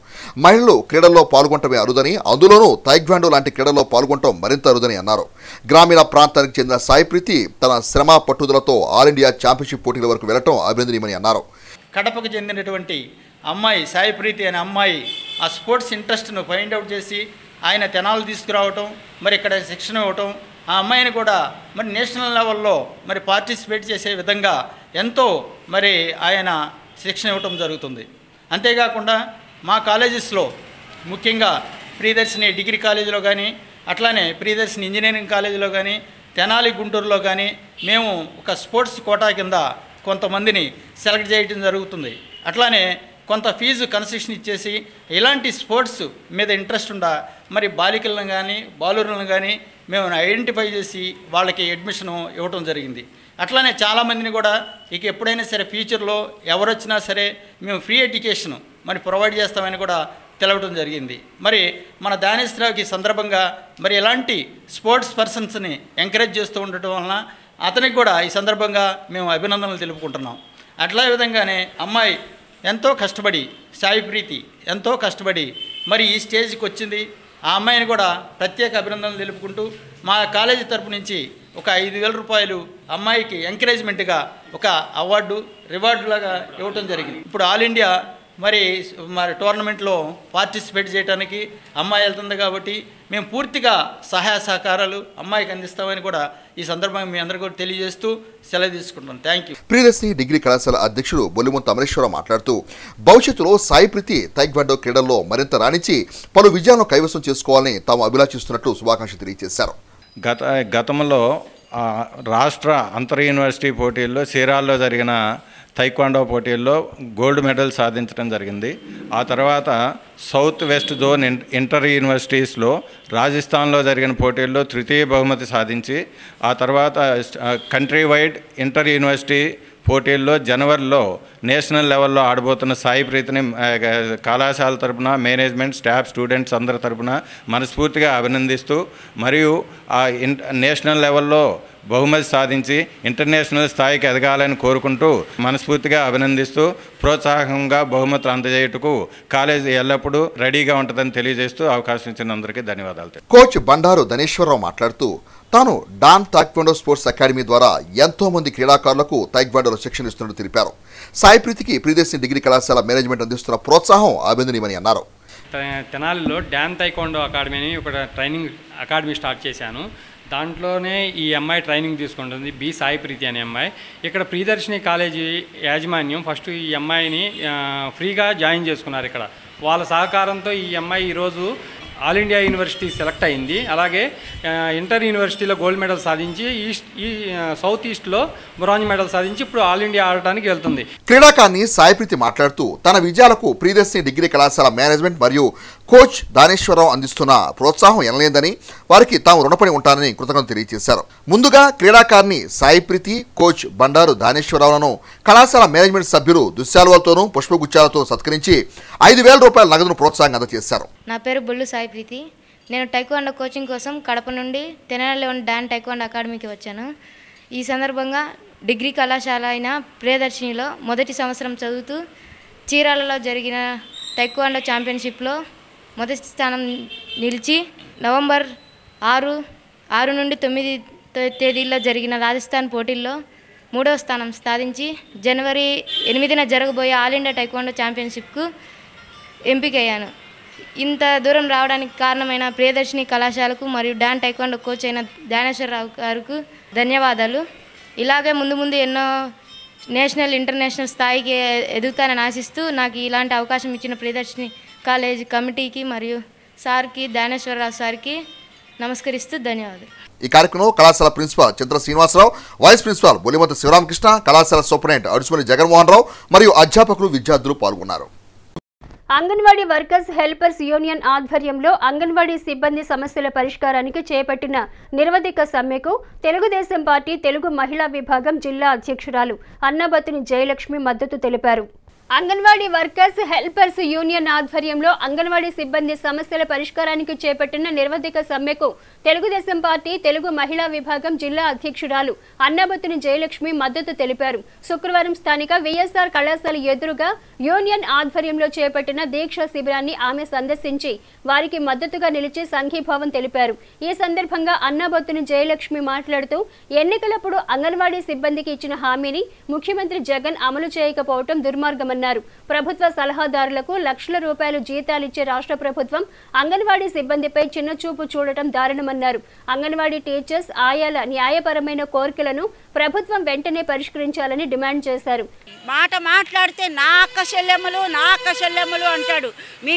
మహిళలు క్రీడల్లో పాల్గొనటమే అరుదని, అందులోనూ తైక్వాండో లాంటి క్రీడల్లో పాల్గొనటం మరింత అరుదని అన్నారు. గ్రామీణ ప్రాంతానికి చెందిన సాయి ప్రీతి తన శ్రమ పట్టుదలతో ఆల్ ఇండియా ఛాంపియన్షిప్ పోటీల వరకు వెళ్లటం అభినందనీయమని అన్నారు. కడపకు చెందినటువంటి అమ్మాయి సాయి ప్రీతి అనే అమ్మాయి ఆ స్పోర్ట్స్ ఇంట్రెస్ట్ను ఫైండ్ అవుట్ చేసి ఆయన తెనాలు తీసుకురావటం, మరి ఇక్కడ శిక్షణ ఇవ్వటం, ఆ అమ్మాయిని కూడా మరి నేషనల్ లెవెల్లో మరి పార్టిసిపేట్ చేసే విధంగా ఎంతో మరి ఆయన శిక్షణ ఇవ్వటం జరుగుతుంది. అంతేకాకుండా మా కాలేజెస్లో ముఖ్యంగా ప్రియదర్శిని డిగ్రీ కాలేజీలో కానీ, అట్లానే ప్రియదర్శిని ఇంజనీరింగ్ కాలేజీలో కానీ, తెనాలి గుంటూరులో కానీ మేము ఒక స్పోర్ట్స్ కోటా కింద కొంతమందిని సెలెక్ట్ చేయడం జరుగుతుంది. అట్లానే కొంత ఫీజు కన్సెషన్ ఇచ్చేసి ఇలాంటి స్పోర్ట్స్ మీద ఇంట్రెస్ట్ ఉండా మరి బాలికలను కానీ బాలురులను కానీ మేము ఐడెంటిఫై చేసి వాళ్ళకి అడ్మిషన్ ఇవ్వటం జరిగింది. అట్లానే చాలామందిని కూడా ఇక ఎప్పుడైనా సరే ఫ్యూచర్లో ఎవరు వచ్చినా సరే మేము ఫ్రీ ఎడ్యుకేషన్ మరి ప్రొవైడ్ చేస్తామని కూడా తెలవడం జరిగింది. మరి మన దానేశ్వరరావుకి సందర్భంగా మరి ఇలాంటి స్పోర్ట్స్ పర్సన్స్ని ఎంకరేజ్ చేస్తూ ఉండటం వలన అతనికి కూడా ఈ సందర్భంగా మేము అభినందనలు తెలుపుకుంటున్నాం. అట్లా విధంగానే అమ్మాయి ఎంతో కష్టపడి, సాయి ప్రీతి ఎంతో కష్టపడి మరి ఈ స్టేజ్కి వచ్చింది. ఆ అమ్మాయిని కూడా ప్రత్యేక అభినందనలు తెలుపుకుంటూ మా కాలేజీ తరపు నుంచి ఒక 5,000 రూపాయలు అమ్మాయికి ఎంకరేజ్మెంట్గా ఒక అవార్డు రివార్డులాగా ఇవ్వటం జరిగింది. ఇప్పుడు ఆల్ ఇండియా మరి టోర్నమెంట్లో పార్టిసిపేట్ చేయడానికి అమ్మాయి వెళ్తుంది కాబట్టి మేము పూర్తిగా సహాయ సహకారాలు అమ్మాయికి అందిస్తామని కూడా ఈ సందర్భంగా మీ అందరికీ కూడా తెలియజేస్తూ సెలవు తీసుకుంటున్నాం. Thank you. ప్రియదర్శిని డిగ్రీ కళాశాల అధ్యక్షుడు బొల్లిముంత అమరేశ్వరరావు మాట్లాడుతూ భవిష్యత్తులో సాయి ప్రీతి తైక్వాండో క్రీడల్లో మరింత రాణించి పలు విజయాలను కైవసం చేసుకోవాలని తాము అభిలాషిస్తున్నట్లు శుభాకాంక్షలు తెలియజేశారు. గతంలో రాష్ట్ర అంతర్ యూనివర్సిటీ పోటీల్లో చీరాల్లో జరిగిన తైక్వాండో పోటీల్లో గోల్డ్ మెడల్ సాధించడం జరిగింది. ఆ తర్వాత సౌత్ వెస్ట్ జోన్ ఇంటర్ యూనివర్సిటీస్లో రాజస్థాన్లో జరిగిన పోటీల్లో తృతీయ బహుమతి సాధించి, ఆ తర్వాత కంట్రీ వైడ్ ఇంటర్ యూనివర్సిటీ పోటీల్లో జనవరిలో నేషనల్ లెవెల్లో ఆడబోతున్న సాయి ప్రీతిని కళాశాల తరపున మేనేజ్మెంట్, స్టాఫ్, స్టూడెంట్స్ అందరి తరపున మనస్ఫూర్తిగా అభినందిస్తూ, మరియు ఆ నేషనల్ లెవెల్లో బహుమతి సాధించి ఇంటర్నేషనల్ స్థాయికి ఎదగాలని కోరుకుంటూ మనస్ఫూర్తిగా అభినందిస్తూ ప్రోత్సాహంగా బహుమతులు అందజేయుటకు కాలేజీ ఎల్లప్పుడూ రెడీగా ఉంటుందని తెలియజేస్తూ అవకాశం ఇచ్చిన అందరికీ ధన్యవాదాలు. కోచ్ బండారు ధనేశ్వరరావు మాట్లాడుతూ తాను డాన్ తాయిక్వాండో స్పోర్ట్స్ అకాడమీ ద్వారా ఎంతో మంది క్రీడాకారులకు తైక్వాండోలో శిక్షణ ఇస్తున్నట్టు తెలిపారు. సాయి ప్రీతికి ప్రియదర్శిని డిగ్రీ కళాశాల మేనేజ్మెంట్ అందిస్తున్న ప్రోత్సాహం అభినందనీయమని అన్నారు. తెనాలిలో డాన్ తాయిక్వాండో అకాడమీని ఒక ట్రైనింగ్ అకాడమీ స్టార్ట్ చేశాను. దాంట్లోనే ఈ అమ్మాయి ట్రైనింగ్ తీసుకుంటుంది, బి సాయి ప్రీతి అనే అమ్మాయి. ఇక్కడ ప్రియదర్శిని కాలేజీ యాజమాన్యం ఫస్ట్ ఈ అమ్మాయిని ఫ్రీగా జాయిన్ చేసుకున్నారు. ఇక్కడ వాళ్ళ సహకారంతో ఈ అమ్మాయి ఈరోజు ఆల్ ఇండియా యూనివర్సిటీ సెలెక్ట్ అయింది. అలాగే ఇంటర్ యూనివర్సిటీలో గోల్డ్ మెడల్ సాధించి సౌత్ ఈస్ట్లో బ్రాంజ్ మెడల్ సాధించి ఇప్పుడు ఆల్ ఇండియా ఆడటానికి వెళ్తుంది. క్రీడాకారిణి సాయి ప్రీతి మాట్లాడుతూ తన విజయాలకు ప్రియదర్శిని డిగ్రీ కళాశాల మేనేజ్మెంట్ మరియు కోచ్ దానేశ్వరరావు అందిస్తున్న ప్రోత్సాహం ఎనలేదని, వారికి తాము రుణపడి ఉంటానని కృతజ్ఞతలు తెలియజేశారు. ముందుగా క్రీడాకారిణి సాయి ప్రీతి, కోచ్ బండారు దానేశ్వరరావులను కళాశాల మేనేజ్మెంట్ సభ్యులు దుశ్శాలువలతోనూ పుష్పగుచ్చాలతో సత్కరించి 5,000 రూపాయల నగదును ప్రోత్సాహంగా అందజేశారు. నా పేరు బొల్లు సాయి ప్రీతి. నేను టైక్వాండో కోచింగ్ కోసం కడప నుండి తెనాలిలో ఉన్న డాన్ టైక్వాండో అకాడమీకి వచ్చాను. ఈ సందర్భంగా డిగ్రీ కళాశాల అయిన ప్రియదర్శినిలో మొదటి సంవత్సరం చదువుతూ చీరాలలో జరిగిన టైక్వాండో ఛాంపియన్షిప్లో మొదటి స్థానం నిలిచి నవంబర్ 6 నుండి 9 తేదీల్లో జరిగిన రాజస్థాన్ పోటీల్లో 3వ స్థానం సాధించి జనవరి 8న జరగబోయే ఆల్ ఇండియా టైక్వాండో ఛాంపియన్షిప్కు ఎంపికయ్యాను. ఇంత దూరం రావడానికి కారణమైన ప్రియదర్శిని కళాశాలకు మరియు డాన్ టైక్వాండో కోచ్ అయిన దానేశ్వరరావు గారికి ధన్యవాదాలు. ఇలాగే ముందు ఎన్నో నేషనల్, ఇంటర్నేషనల్ స్థాయికి ఎదుగుతానని ఆశిస్తూ నాకు ఇలాంటి అవకాశం ఇచ్చిన ప్రియదర్శిని కాలేజ్ కమిటీకి మరియు సార్కి, దానేశ్వరరావు సార్కి నమస్కరిస్తూ ధన్యవాదాలు. ఈ కార్యక్రమంలో కళాశాల ప్రిన్సిపాల్ చంద్ర శ్రీనివాసరావు, వైస్ ప్రిన్సిపాల్ బొలిమత శివరామకృష్ణ, కళాశాల సూపరింటెండెంట్ అడుసుమని జగన్మోహన్ రావు మరియు అధ్యాపకులు, విద్యార్థులు పాల్గొన్నారు. అంగన్వాడీ వర్కర్స్ హెల్పర్స్ యూనియన్ ఆధ్వర్యంలో అంగన్వాడీ సిబ్బంది సమస్యల పరిష్కారానికి చేపట్టిన నిరవధిక సమ్మెకు తెలుగుదేశం పార్టీ తెలుగు మహిళా విభాగం జిల్లా అధ్యక్షురాలు అన్నబత్తుని జయలక్ష్మి మద్దతు తెలిపారు. అంగన్వాడీ వర్కర్స్ హెల్పర్స్ యూనియన్ ఆధ్వర్యంలో అంగన్వాడీ సిబ్బంది సమస్యల పరిష్కారానికి చేపట్టిన నిరవధిక సమ్మెకు తెలుగుదేశం పార్టీ తెలుగు మహిళా విభాగం జిల్లా అధ్యక్షురాలు అన్నాబత్తుని జయలక్ష్మి మద్దతు తెలిపారు. శుక్రవారం స్థానిక విఎస్ఆర్ కళాశాల ఎదురుగా యూనియన్ ఆధ్వర్యంలో చేపట్టిన దీక్ష శిబిరాన్ని ఆమె సందర్శించి వారికి మద్దతుగా నిలిచి సంఘీభావం తెలిపారు. ఈ సందర్భంగా అన్నాబత్తుని జయలక్ష్మి మాట్లాడుతూ ఎన్నికలప్పుడు అంగన్వాడీ సిబ్బందికి ఇచ్చిన హామీని ముఖ్యమంత్రి జగన్ అమలు చేయకపోవడం దుర్మార్గమన్నారు. ప్రభుత్వ సలహాదారులకు లక్షల రూపాయలు జీతాలిచ్చే రాష్ట్ర ప్రభుత్వం అంగన్వాడీ సిబ్బందిపై చిన్నచూపు చూడటం దారుణమన్నారు. అంగన్వాడీ టీచర్స్ ఆయాల న్యాయపరమైన కోరికలను ప్రభుత్వం వెంటనే పరిష్కరించాలని డిమాండ్ చేశారు. మాట మాట్లాడితే నా అక్క చెల్లెమ్మలు అంటాడు, మీ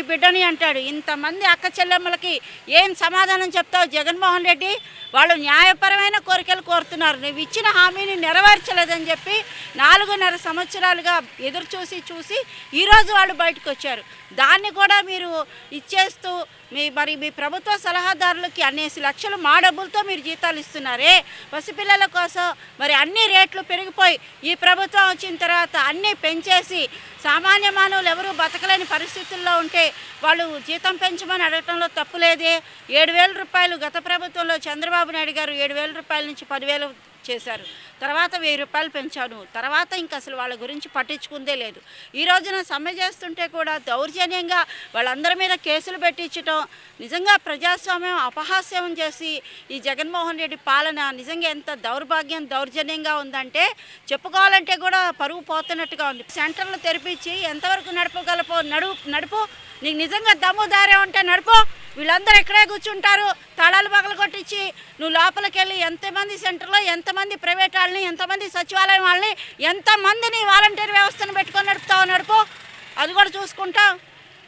బిడ్డని అంటాడు. ఇంతమంది అక్క చెల్లెమ్మలకి ఏం సమాధానం చెప్తావు జగన్మోహన్ రెడ్డి? వాళ్ళు న్యాయపరమైన కోరికలు కోరుతున్నారు. నువ్వు ఇచ్చిన హామీని నెరవేర్చలేదని చెప్పి 4.5 సంవత్సరాలుగా ఎదురు చూసి ఈరోజు వాళ్ళు బయటకు వచ్చారు. దాన్ని కూడా మీరు ఇచ్చేస్తూ మీ ప్రభుత్వ సలహాదారులకి అనేసి లక్షలు మా డబ్బులతో మీరు జీతాలు ఇస్తున్నారే. పసిపిల్లల కోసం మరి అన్ని రేట్లు పెరిగిపోయి ఈ ప్రభుత్వం వచ్చిన తర్వాత అన్నీ పెంచేసి సామాన్య మానవులు ఎవరు బతకలేని పరిస్థితుల్లో ఉంటే వాళ్ళు జీతం పెంచమని అడగటంలో తప్పులేదే. 7,000 రూపాయలు గత ప్రభుత్వంలో చంద్రబాబు నాయుడు గారు 7,000 రూపాయల నుంచి 10,000 చేశారు. తర్వాత 1,000 రూపాయలు పెంచాను. తర్వాత ఇంకా అసలు వాళ్ళ గురించి పట్టించుకుందే లేదు. ఈ రోజున సమ్మె చేస్తుంటే కూడా దౌర్జన్యంగా వాళ్ళందరి మీద కేసులు పెట్టించడం నిజంగా ప్రజాస్వామ్యం అపహాస్యం చేసి ఈ జగన్మోహన్ రెడ్డి పాలన నిజంగా ఎంత దౌర్జన్యంగా ఉందంటే చెప్పుకోవాలంటే కూడా పరువు పోతున్నట్టుగా ఉంది. సెంటర్లు తెరిపించి ఎంతవరకు నడుపు నీకు నిజంగా దమ్ము దారే ఉంటే నడుపు. వీళ్ళందరూ ఎక్కడే కూర్చుంటారు, తాళాలు పగలు కొట్టించి నువ్వు లోపలికి వెళ్ళి ఎంతమంది సెంటర్లో ఎంతమంది ప్రైవేట్ వాళ్ళని ఎంతమంది సచివాలయం వాళ్ళని ఎంతమందిని వాలంటీర్ వ్యవస్థను పెట్టుకొని నడుపు. అది కూడా చూసుకుంటాం.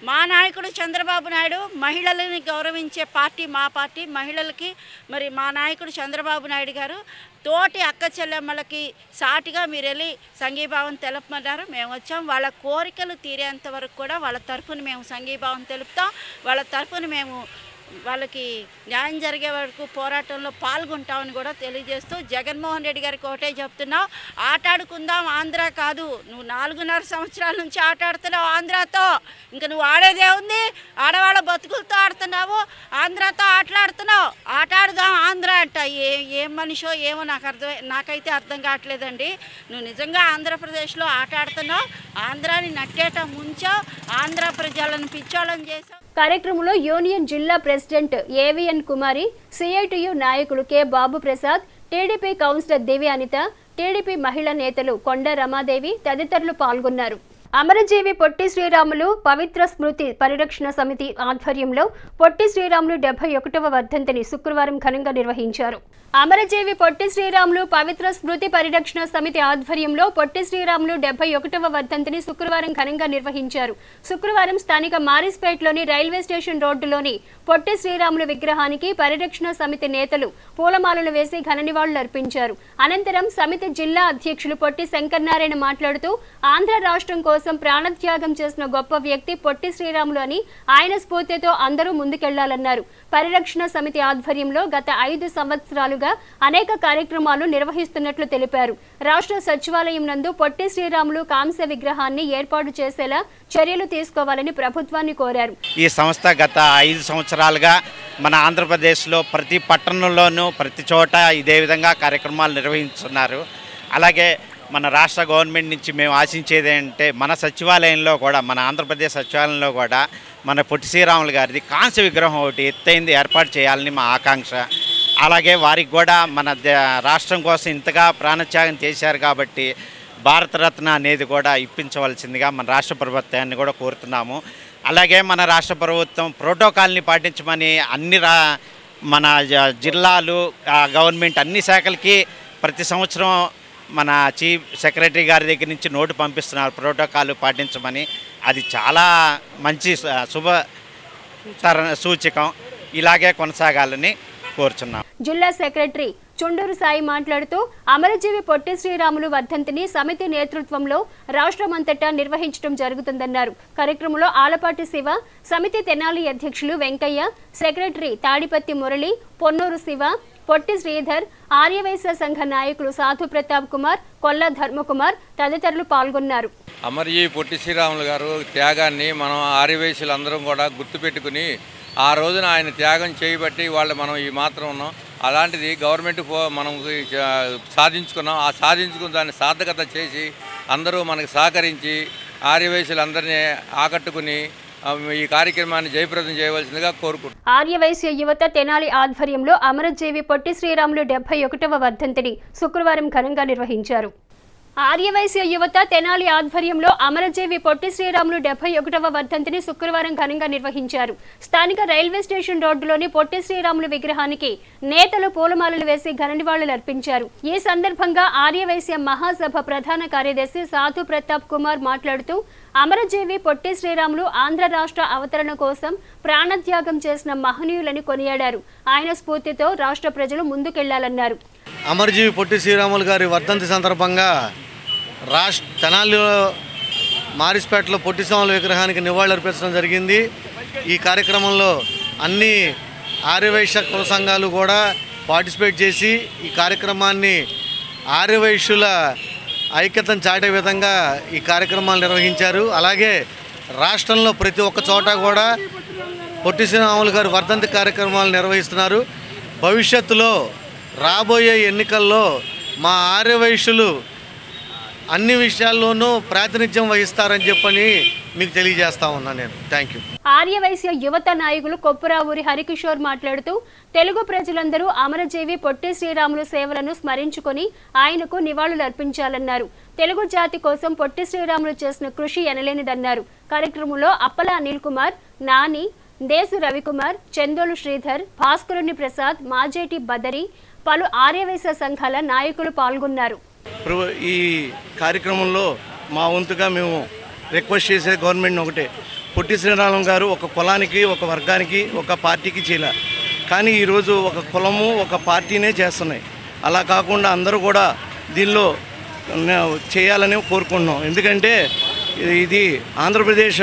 మా నాయకుడు చంద్రబాబు నాయుడు మహిళలని గౌరవించే పార్టీ మా పార్టీ. మహిళలకి మరి మా నాయకుడు చంద్రబాబు నాయుడు గారు తోటి అక్క చెల్లెమ్మలకి సాటిగా మీరు వెళ్ళి సంఘీభావం తెలుపమన్నారు. మేము వచ్చాం. వాళ్ళ కోరికలు తీరేంత వరకు కూడా వాళ్ళ తరఫున మేము సంఘీభావం తెలుపుతాం. వాళ్ళ తరఫున మేము వాళ్ళకి న్యాయం జరిగే వరకు పోరాటంలో పాల్గొంటామని కూడా తెలియజేస్తూ జగన్మోహన్ రెడ్డి గారికి ఒకటే చెప్తున్నావు, ఆటాడుకుందాం ఆంధ్ర కాదు. నువ్వు 4.5 సంవత్సరాల నుంచి ఆటాడుతున్నావు ఆంధ్రాతో. ఇంకా నువ్వు ఆడేదే ఉంది, ఆడవాళ్ళ బతుకులతో ఆడుతున్నావు, ఆంధ్రాతో ఆటలాడుతున్నావు. ఆటాడుదాం ఆంధ్ర అంట. ఏం మనిషో ఏమో నాకైతే అర్థం కావట్లేదండి. నువ్వు నిజంగా ఆంధ్రప్రదేశ్లో ఆటాడుతున్నావు, ఆంధ్రాని నట్టేట ముంచావు, ఆంధ్ర ప్రజలను పిచ్చోళ్ళని చేసావు. కార్యక్రమంలో యూనియన్ జిల్లా ప్రెసిడెంట్ ఏవిఎన్ కుమారి, సిఐటియు నాయకులు కె బాబు ప్రసాద్, టీడీపీ కౌన్సిలర్ దివి అనిత, టీడీపీ మహిళా నేతలు కొండ రమాదేవి తదితరులు పాల్గొన్నారు. అమరజీవి పొట్టి శ్రీరాములు పవిత్ర స్మృతి పరిరక్షణ సమితి ఆధ్వర్యంలో పొట్టి శ్రీరాములు 71వ వర్ధంతిని శుక్రవారం ఘనంగా నిర్వహించారు. అమరజీవి పొట్టి శ్రీరాములు పవిత్ర స్మృతి పరిరక్షణ సమితి ఆధ్వర్యంలో పొట్టి శ్రీరాములు 71వ వర్ధంతిని శుక్రవారం ఘనంగా నిర్వహించారు. శుక్రవారం స్థానిక మారిస్పేట్లోని రైల్వే స్టేషన్ రోడ్డులోని పొట్టి శ్రీరాములు విగ్రహానికి పరిరక్షణ సమితి నేతలు పూలమాలలు వేసి ఘన నివాళులు అర్పించారు. అనంతరం సమితి జిల్లా అధ్యక్షులు పొట్టి శంకరనారాయణ మాట్లాడుతూ ఆంధ్ర రాష్ట్రం కోసం ప్రాణత్యాగం చేసిన గొప్ప వ్యక్తి పొట్టి శ్రీరాములు అని, ఆయన స్ఫూర్తితో అందరూ ముందుకెళ్లాలన్నారు. పరిరక్షణ సమితి ఆధ్వర్యంలో గత 5 సంవత్సరాలుగా అనేక కార్యక్రమాలు నిర్వహిస్తున్నట్లు తెలిపారు. రాష్ట్ర సచివాలయం నందు పొట్టి శ్రీరాములు కాంస్య విగ్రహాన్ని ఏర్పాటు చేసేలా చర్యలు తీసుకోవాలని ప్రభుత్వాన్ని కోరారు. ఈ సంస్థ గత 5 సంవత్సరాలుగా మన ఆంధ్రప్రదేశ్లో ప్రతి పట్టణంలోనూ ప్రతి చోట ఇదే విధంగా కార్యక్రమాలు నిర్వహిస్తున్నారు. అలాగే మన రాష్ట్ర గవర్నమెంట్ నుంచి మేము ఆశించేది ఏంటంటే మన సచివాలయంలో కూడా, మన ఆంధ్రప్రదేశ్ సచివాలయంలో కూడా మన పొట్టి శ్రీరాములు గారిది కాంస్య విగ్రహం ఒకటి ఎత్తైంది ఏర్పాటు చేయాలని మా ఆకాంక్ష. అలాగే వారికి కూడా మన రాష్ట్రం కోసం ఇంతగా ప్రాణత్యాగం చేశారు కాబట్టి భారతరత్న అనేది కూడా ఇప్పించవలసిందిగా మన రాష్ట్ర ప్రభుత్వాన్ని కూడా కోరుతున్నాము. అలాగే మన రాష్ట్ర ప్రభుత్వం ప్రోటోకాల్ని పాటించమని మన జిల్లాలు గవర్నమెంట్ అన్ని శాఖలకి ప్రతి సంవత్సరం మన చీఫ్ సెక్రటరీ గారి దగ్గర నుంచి నోటు పంపిస్తున్నారు ప్రోటోకాల్ పాటించమని. అది చాలా మంచి సూచకం. ఇలాగే కొనసాగాలని కోరుచున్నాం. జిల్లా సెక్రటరీ చుండూరు సాయి మాట్లాడుతూ అమరజీవి పొట్టి శ్రీరాములు వర్ధంతిని సమితి నేతృత్వంలో రాష్ట్రమంతటా నిర్వహించడం జరుగుతుందన్నారు. కార్యక్రమంలో ఆలపాటి శివ, సమితి తెనాలి అధ్యక్షులు వెంకయ్య, సెక్రటరీ తాడిపత్తి మురళి, పొన్నూరు శివ, పొట్టి శ్రీధర్, ఆర్యవైశ్య సంఘ నాయకులు సాధు ప్రతాప్ కుమార్, కొల్ల ధర్మకుమార్ తదితరులు పాల్గొన్నారు. అమరజీవి పొట్టి శ్రీరాములు గారు త్యాగాన్ని మనం ఆర్యవైశ్యులందరం కూడా గుర్తుపెట్టుకుని ఆ రోజున ఆయన త్యాగం చేయబట్టి వాళ్ళు మనం ఈ మాత్రం ఉన్నాం. అలాంటిది గవర్నమెంట్ మనం సాధించుకున్నాం. ఆ సాధించుకున్న దాన్ని సార్థకత చేసి అందరూ మనకు సహకరించి ఆర్యవైశ్యులందరినీ ఆకట్టుకుని ఈ కార్యక్రమాన్ని జయప్రదం చేయవలసిందిగా కోరుకుంటున్నాను. ఆర్యవైశ్య యువత తెనాలి ఆధ్వర్యంలో అమరజీవి పొట్టి శ్రీరాములు 71వ వర్ధంతిని శుక్రవారం ఘనంగా నిర్వహించారు. ఆర్యవైశ్య యువత తెనాలి ఆధ్వర్యంలో అమరజీవి పొట్టి శ్రీరాములు 71వ వర్ధంతిని శుక్రవారం ఘనంగా నిర్వహించారు. స్థానిక రైల్వే స్టేషన్ రోడ్డులోని పొట్టి శ్రీరాములు విగ్రహానికి నేతలు పూలమాలలు వేసి ఘన నివాళులు అర్పించారు. ఈ సందర్భంగా ఆర్యవైశ్య మహాసభ ప్రధాన కార్యదర్శి సాధు ప్రతాప్ కుమార్ మాట్లాడుతూ అమరజీవి పొట్టి శ్రీరాములు ఆంధ్ర రాష్ట్ర అవతరణ కోసం ప్రాణత్యాగం చేసిన మహనీయులని కొనియాడారు. ఆయన స్ఫూర్తితో రాష్ట్ర ప్రజలు ముందుకెళ్లాలన్నారు. అమరజీవి పొట్టి శ్రీరాములు గారి వర్ధంతి సందర్భంగా తెనాలిలో మారిస్పేటలో పొట్టి శ్రీరాములు విగ్రహానికి నివాళులర్పించడం జరిగింది. ఈ కార్యక్రమంలో అన్ని ఆర్యవైశ్య కుల సంఘాలు కూడా పార్టిసిపేట్ చేసి ఈ కార్యక్రమాన్ని ఆర్యవైశ్యుల ఐక్యతను చాటే విధంగా ఈ కార్యక్రమాలు నిర్వహించారు. అలాగే రాష్ట్రంలో ప్రతి ఒక్క చోట కూడా పొట్టి శ్రీరాములు గారి వర్ధంతి కార్యక్రమాలు నిర్వహిస్తున్నారు. భవిష్యత్తులో రాబోయే ఎన్నికల్లో మా ఆర్యవైశ్యులు అన్ని విషయాల్లోనూ ప్రాతినిధ్యం వహిస్తారని చెప్పని మీకు తెలియజేస్తా ఉన్నా నేను. Thank you. ఆర్యవైశ్య యువత నాయకులు కొప్పురావూరి హరికిషోర్ మాట్లాడుతూ తెలుగు ప్రజలందరూ అమరజీవి పొట్టి శ్రీరాములు సేవలను స్మరించుకొని ఆయనకు నివాళులు అర్పించాలన్నారు. తెలుగు జాతి కోసం పొట్టి శ్రీరాములు చేసిన కృషి ఎనలేనిదన్నారు. కార్యక్రమంలో అప్పల అనిల్ కుమార్, నాని, దేశు రవికుమార్, చందోలు శ్రీధర్, భాస్కరుని ప్రసాద్, మాజేటి బదరి, పలు ఆర్యవైశ్య సంఘాల నాయకులు పాల్గొన్నారు. ఈ కార్యక్రమంలో మా వంతుగా మేము రిక్వెస్ట్ చేసే గవర్నమెంట్ ఒకటే, పొట్టి శ్రీరాములు గారు ఒక కులానికి, ఒక వర్గానికి, ఒక పార్టీకి చేయలే, కానీ ఈరోజు ఒక కులము ఒక పార్టీనే చేస్తున్నాయి. అలా కాకుండా అందరూ కూడా దీనిలో చేయాలని కోరుకుంటున్నాం. ఎందుకంటే ఇది ఆంధ్రప్రదేశ్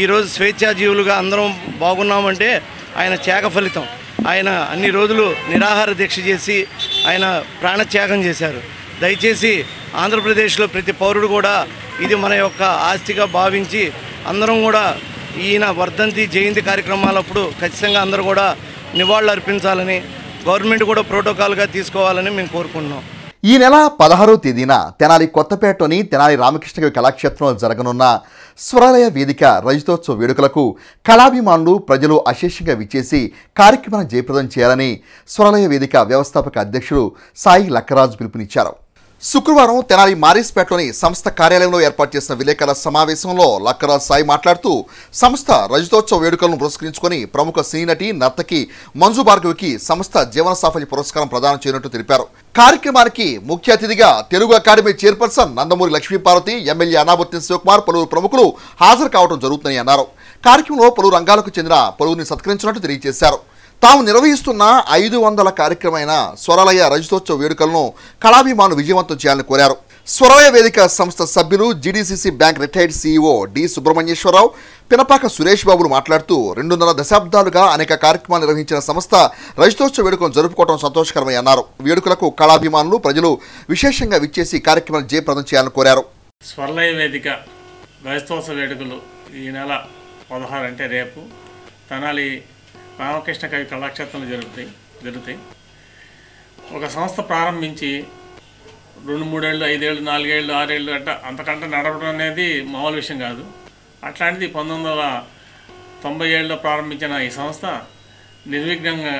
ఈరోజు స్వేచ్ఛాజీవులుగా అందరం బాగున్నామంటే ఆయన త్యాగ ఫలితం. ఆయన అన్ని రోజులు నిరాహార దీక్ష చేసి ఆయన ప్రాణత్యాగం చేశారు. దయచేసి ఆంధ్రప్రదేశ్లో ప్రతి పౌరుడు కూడా ఇది మన యొక్క ఆస్తిగా భావించి అందరం కూడా ఈయన వర్ధంతి జయంతి కార్యక్రమాలప్పుడు ఖచ్చితంగా అందరూ కూడా నివాళులు అర్పించాలని గవర్నమెంట్ కూడా ప్రోటోకాల్గా తీసుకోవాలని మేము కోరుకుంటున్నాం. ఈ నెల 16వ తేదీన తెనాలి కొత్తపేటలోని తెనాలి రామకృష్ణకవి కళాక్షేత్రంలో జరగనున్న స్వరాలయ వేదిక రజతోత్సవ వేడుకలకు కళాభిమానులు ప్రజలు అశేషంగా విచ్చేసి కార్యక్రమాన్ని జయప్రదం చేయాలని స్వరాలయ వేదిక వ్యవస్థాపక అధ్యక్షుడు సాయి లక్కరాజు పిలుపునిచ్చారు. శుక్రవారం తెనాలి మారిస్పేటలోని సంస్థ కార్యాలయంలో ఏర్పాటు చేసిన విలేకరుల సమావేశంలో లక్కరాజ్ సాయి మాట్లాడుతూ సంస్థ రజతోత్సవ వేడుకలను పురస్కరించుకొని ప్రముఖ సినీ నటి నర్తకి మంజు భార్గవికి సంస్థ జీవన సాఫల్య పురస్కారం ప్రదానం చేయనున్నట్టు తెలిపారు. కార్యక్రమానికి ముఖ్య అతిథిగా Telugu academy chairperson Nandamuri Lakshmiparvathi, MLA Anabuddin Shivakumar, పలువురు ప్రముఖులు హాజరు కావడం జరుగుతుందని అన్నారు. కార్యక్రమంలో పలు రంగాలకు చెందిన పలువురిని సత్కరించినట్టు తెలియజేశారు. తాము నిర్వహిస్తున్న 500 కార్యక్రమమైన స్వరాలయ రజతోత్సవ వేడుకలను కళాభిమానులు విజయవంతం చేయాలని కోరారు. స్వరాలయ వేదిక సంస్థ సభ్యులు GDCC bank retired CEO D Subrahmanyeswararao, Pinapaka Suresh బాబులు మాట్లాడుతూ 2.5 దశాబ్దాలుగా అనేక కార్యక్రమాలు నిర్వహించిన సంస్థ రజతోత్సవ వేడుకలను జరుపుకోవడం సంతోషకరమని అన్నారు. వేడుకలకు కళాభిమానులు ప్రజలు విశేషంగా విచ్చేసి కార్యక్రమాన్ని జయప్రదం చేయాలని కోరారు. స్వరాలయ వేదిక రజతోత్సవ వేడుకలు ఈ నెల 16 అంటే రేపు తెనాలి రామకృష్ణ కవి కళాక్షేత్రంలో జరుగుతాయి. ఒక సంస్థ ప్రారంభించి 2-3 ఏళ్ళు, 5 ఏళ్ళు, 4 ఏళ్ళు, 6 ఏళ్ళు అంతకంటే నడవడం అనేది మామూలు విషయం కాదు. అట్లాంటిది 1997లో ప్రారంభించిన ఈ సంస్థ నిర్విఘ్నంగా